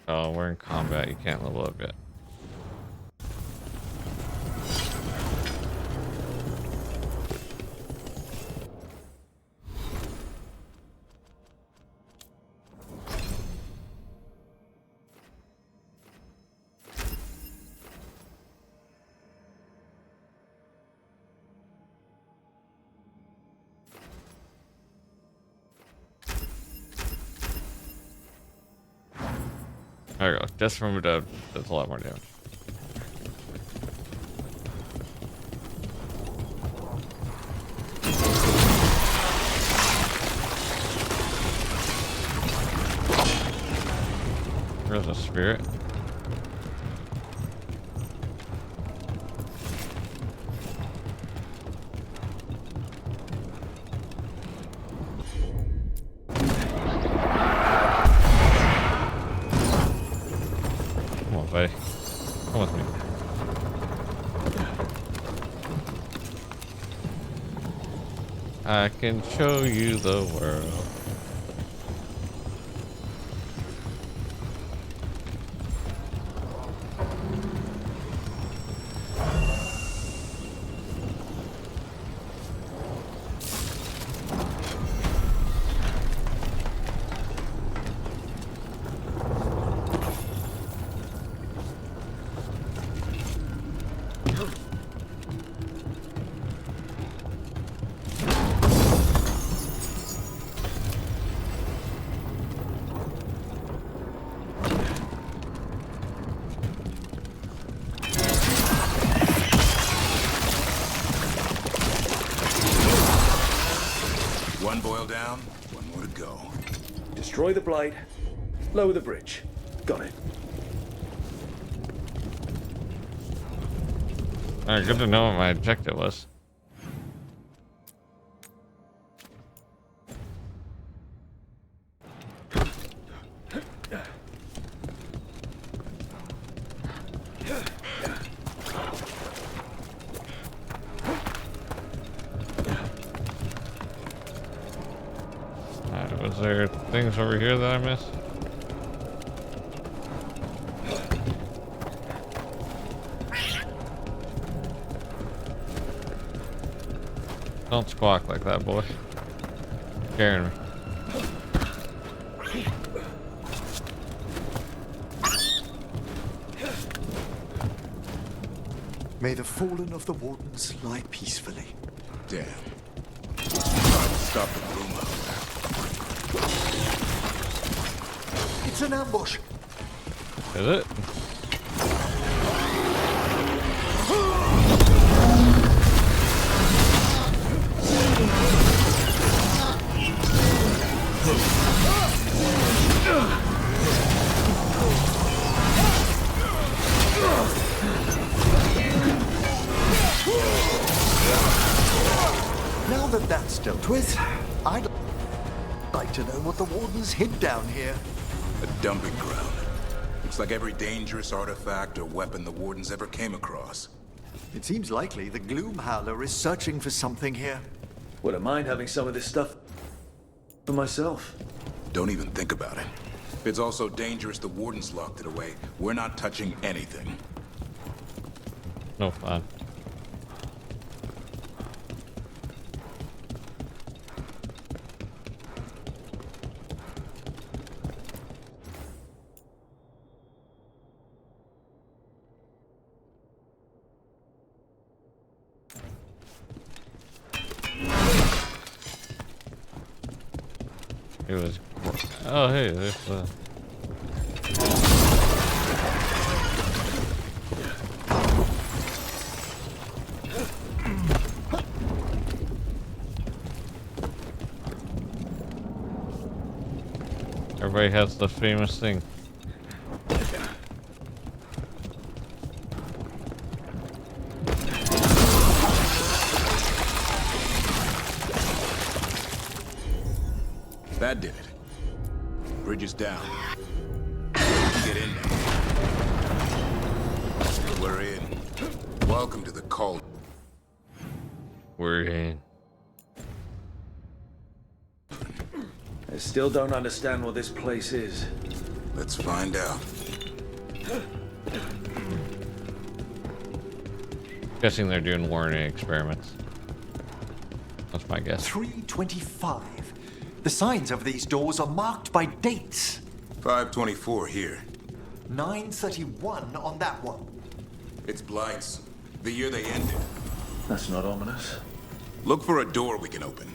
Oh, we're in combat. You can't level up yet. There we go. Just from does a lot more damage. There's a spirit. Buddy. Come with me. I can show you the world. One boil down, one more to go. Destroy the blight, lower the bridge. Got it. Alright, good to know what my objective was. Was there things over here that I missed? Don't squawk like that, boy. Scaring me. May the fallen of the Wardens lie peacefully. Damn. Trying to stop the bloom out there. It's an ambush. Is it? Now that that's dealt with, I'd like to know what the Wardens hid down here. A dumping ground. Looks like every dangerous artifact or weapon the Wardens ever came across. It seems likely the Gloom Howler is searching for something here. Wouldn't mind having some of this stuff for myself. Don't even think about it. If it's also dangerous the Wardens locked it away, we're not touching anything. No fun. It was. Oh, hey, there's Everybody has the famous thing. That did it. Bridge is down. Get in now. We're in. Welcome to the cult. We're in. I still don't understand what this place is. Let's find out. Guessing they're doing Warden experiments. That's my guess. 325. The signs of these doors are marked by dates. 524 here. 931 on that one. It's Blight's. The year they ended. That's not ominous. Look for a door we can open.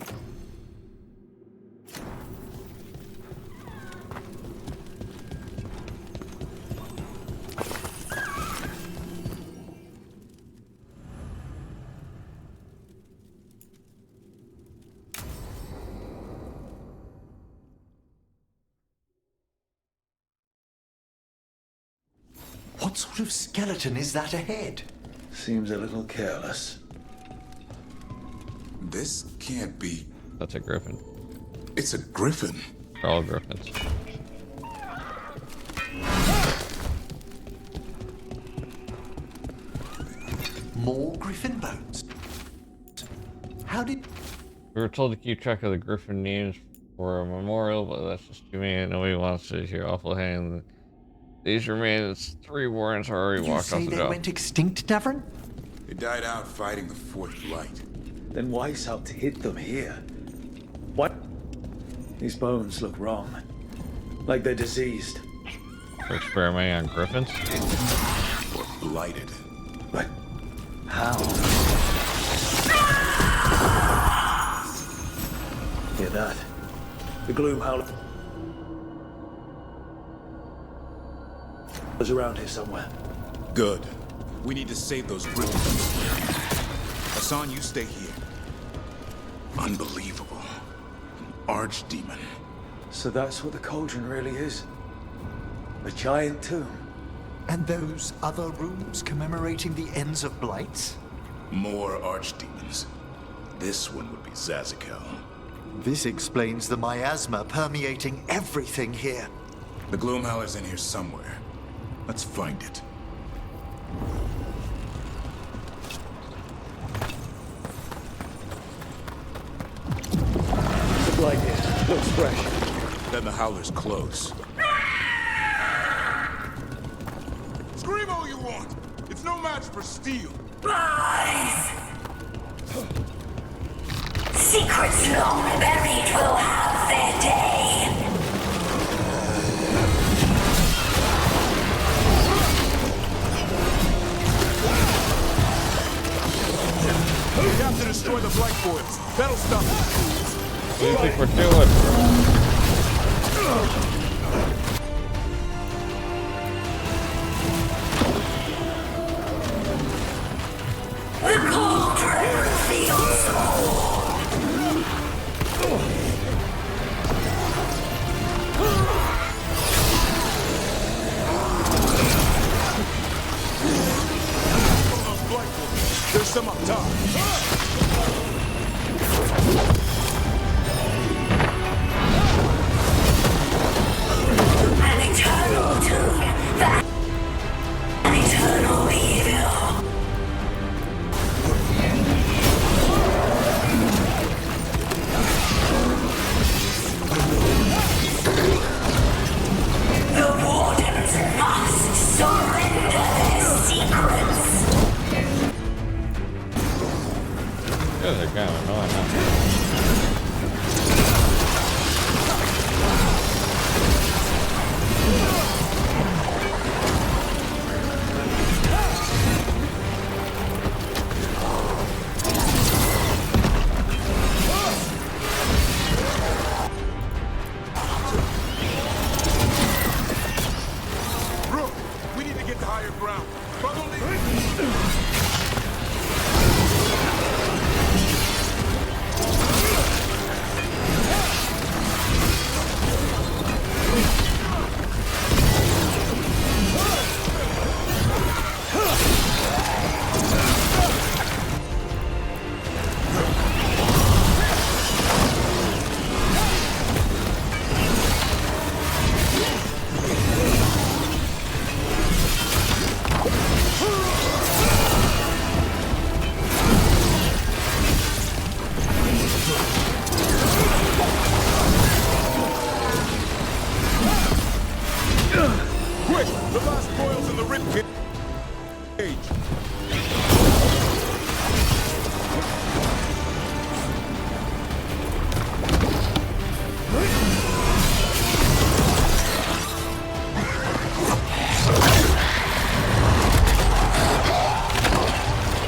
What sort of skeleton is that ahead? Seems a little careless. This can't be... That's a griffin. It's a griffin. They're all griffins. More griffin bones. How did... We were told to keep track of the griffin names for a memorial, but that's just too many. Nobody wants to hear awful hand. These remain. 3 Wardens are already walked off the they job. went extinct, Davern? They died out fighting the 4th Blight. Then why South hid them here? What? These bones look wrong. Like they're diseased. For experimenting on griffins? Or blighted. But how? Hear that? The Gloom Howler is around here somewhere. Good. We need to save those griffins. Hassan, you stay here. Unbelievable. An archdemon. So that's what the cauldron really is? A giant tomb? And those other rooms commemorating the ends of blights? More archdemons. This one would be Zazakel. This explains the miasma permeating everything here. The Gloomhowler's in here somewhere. Let's find it. The blight here looks fresh. Then the Howler's close. Scream all you want! It's no match for steel! Lies! Secrets long buried will have their day. We have to destroy the Blight Boys. That'll stop it. What do you think we're doing? The cauldron reveals all.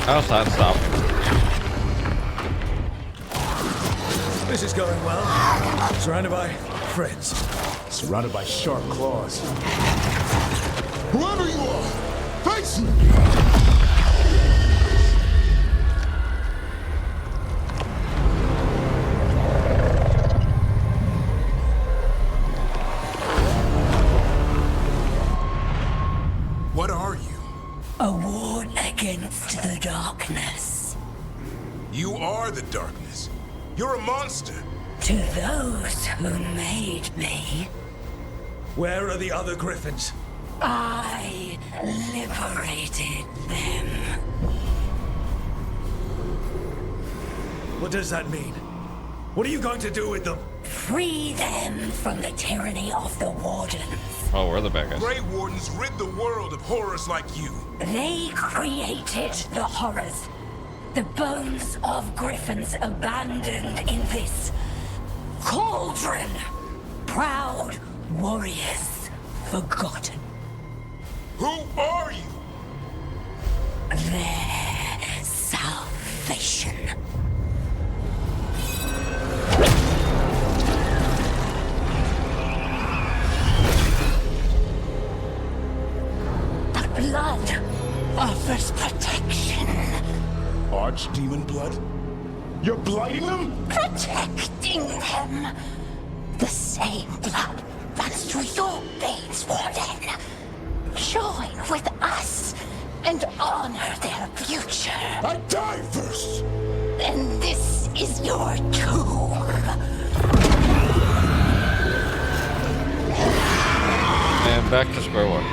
How's that stop? This is going well. Surrounded by friends. Surrounded by sharp claws. Whoever you are, face me! What are you? A ward against the darkness. You are the darkness. You're a monster. To those who made me, Where are the other griffins? I liberated them. What does that mean? What are you going to do with them? Free them from the tyranny of the Wardens. Oh, we're the bad guys. Grey Wardens rid the world of horrors like you. They created the horrors. The bones of griffins abandoned in this cauldron. Proud warriors forgotten. Who are you? Their salvation. The blood offers protection. Archdemon blood? You're blighting them? Protecting them. The same blood runs through your veins, Warden. Join with us and honor their future. I die first! Then this is your tomb. And back to square one.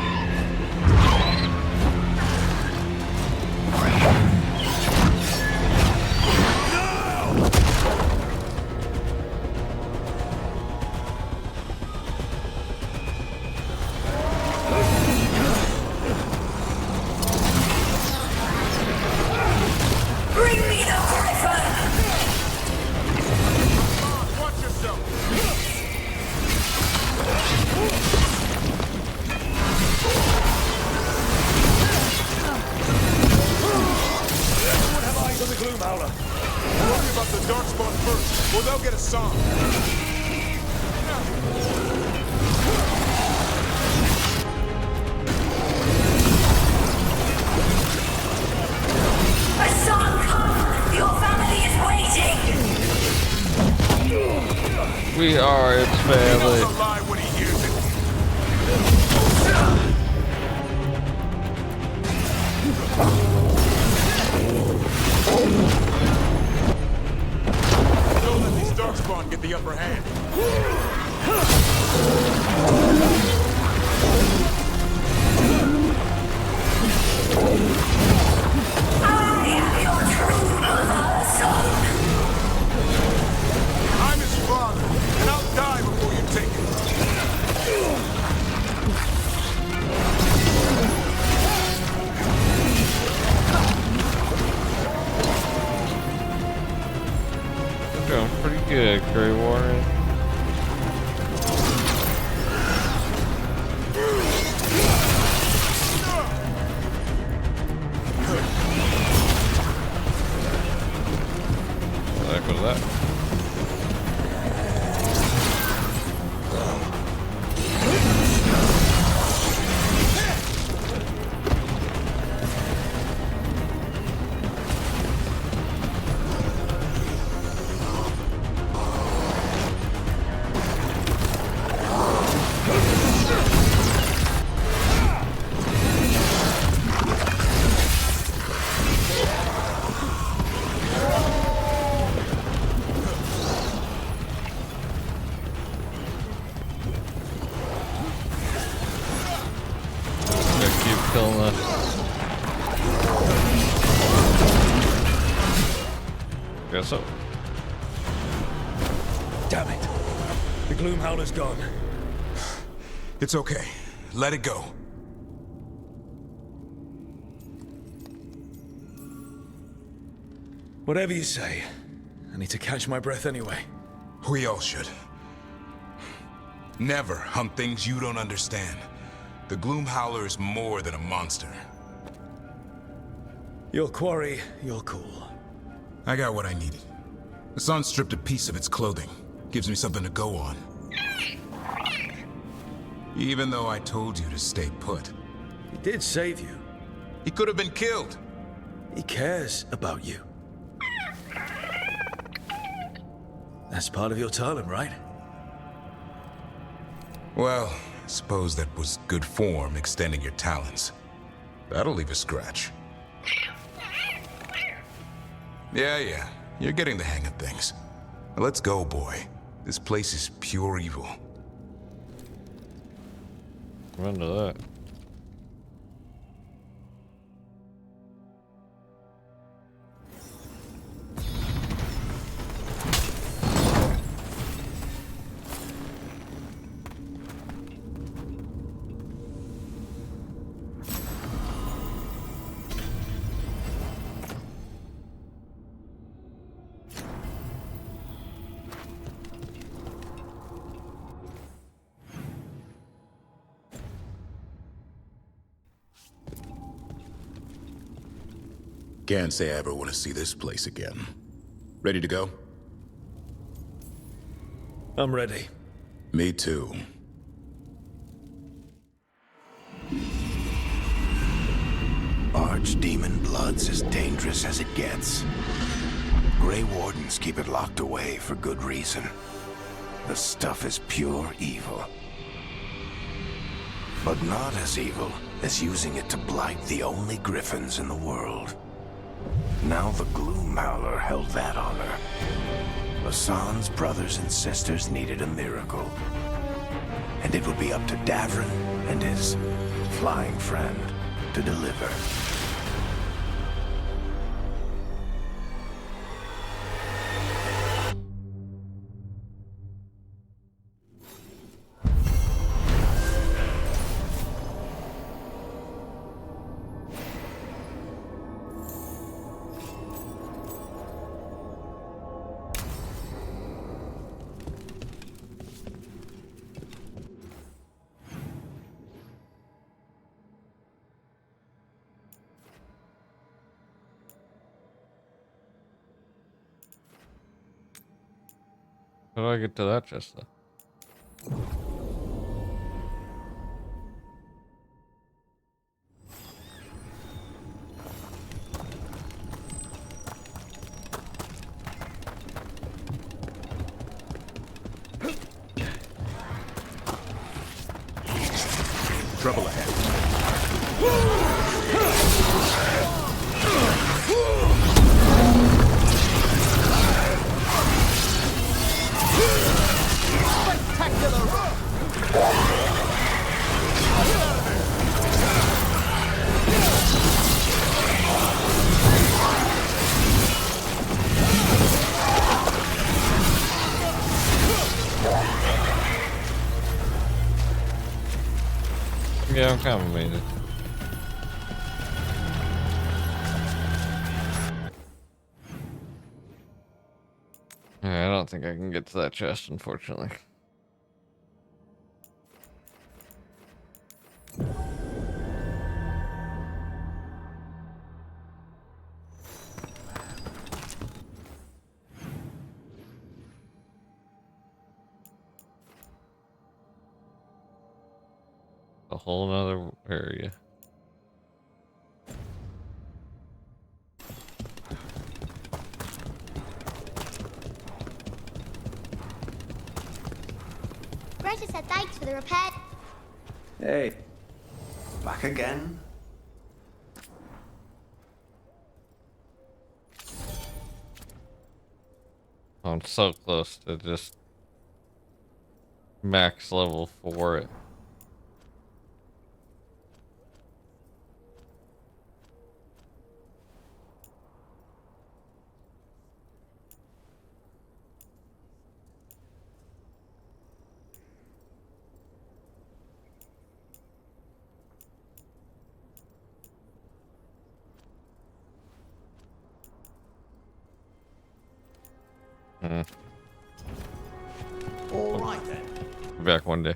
Bring me the griffin! Watch yourself. Everyone have eyes on the Gloom Howler. Worry about the Darkspawn first, or they'll get a song. A song come! Your family is waiting! We are its family. He knows a lie when he hears it. Don't let these Darkspawn get the upper hand. I am your true mother, son! I'm his father, and I'll die before you take it. You're doing pretty good, Grey Warden. What the heck was that? Keep killing us. Guess so. Damn it. The Gloom Howler's gone. It's okay. Let it go. Whatever you say. I need to catch my breath anyway. We all should. Never hunt things you don't understand. The Gloom Howler is more than a monster. Your quarry, your cool. I got what I needed. The sun stripped a piece of its clothing. Gives me something to go on. Even though I told you to stay put. He did save you. He could have been killed. He cares about you. That's part of your talent, right? Well, I suppose that was good form, extending your talons. That'll leave a scratch. Yeah, you're getting the hang of things. Now let's go, boy. This place is pure evil. Run to that. Can't say I ever want to see this place again. Ready to go? I'm ready. Me too. Archdemon blood's as dangerous as it gets. Grey Wardens keep it locked away for good reason. The stuff is pure evil. But not as evil as using it to blight the only griffins in the world. Now the Gloom Howler held that honor. Hassan's brothers and sisters needed a miracle. And it would be up to Davrin and his flying friend to deliver. How do I get to that chest though? Trouble ahead. Yeah, I'm kind of made it. I don't think I can get to that chest, unfortunately. A whole nother area. Greta said thanks for the repair. Hey, back again? I'm so close to just max level for it. All right then. Be back one day.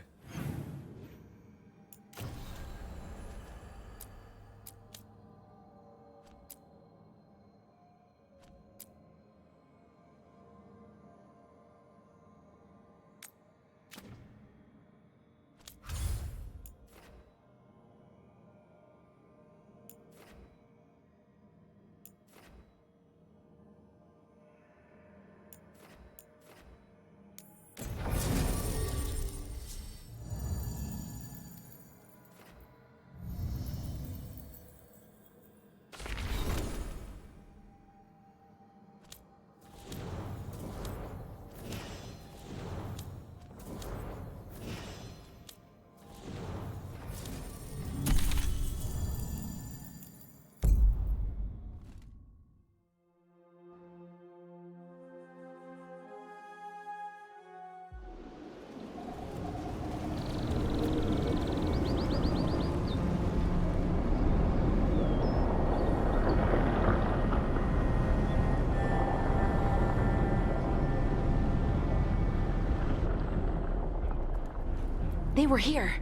They were here,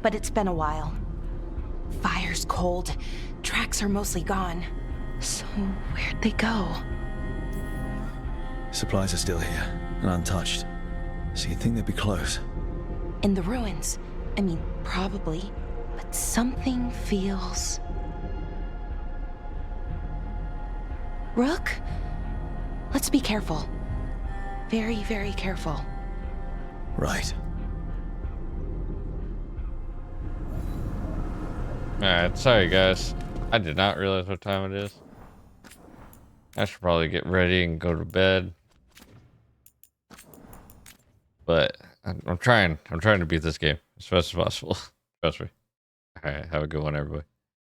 but it's been a while. Fire's cold. Tracks are mostly gone. So where'd they go? Supplies are still here, and untouched. So you'd think they'd be close. In the ruins. I mean, probably. But something feels... Rook? Let's be careful. Very, very careful. Right. Alright, sorry guys. I did not realize what time it is. I should probably get ready and go to bed. But I'm trying to beat this game as fast as possible. Trust me. Alright, have a good one, everybody.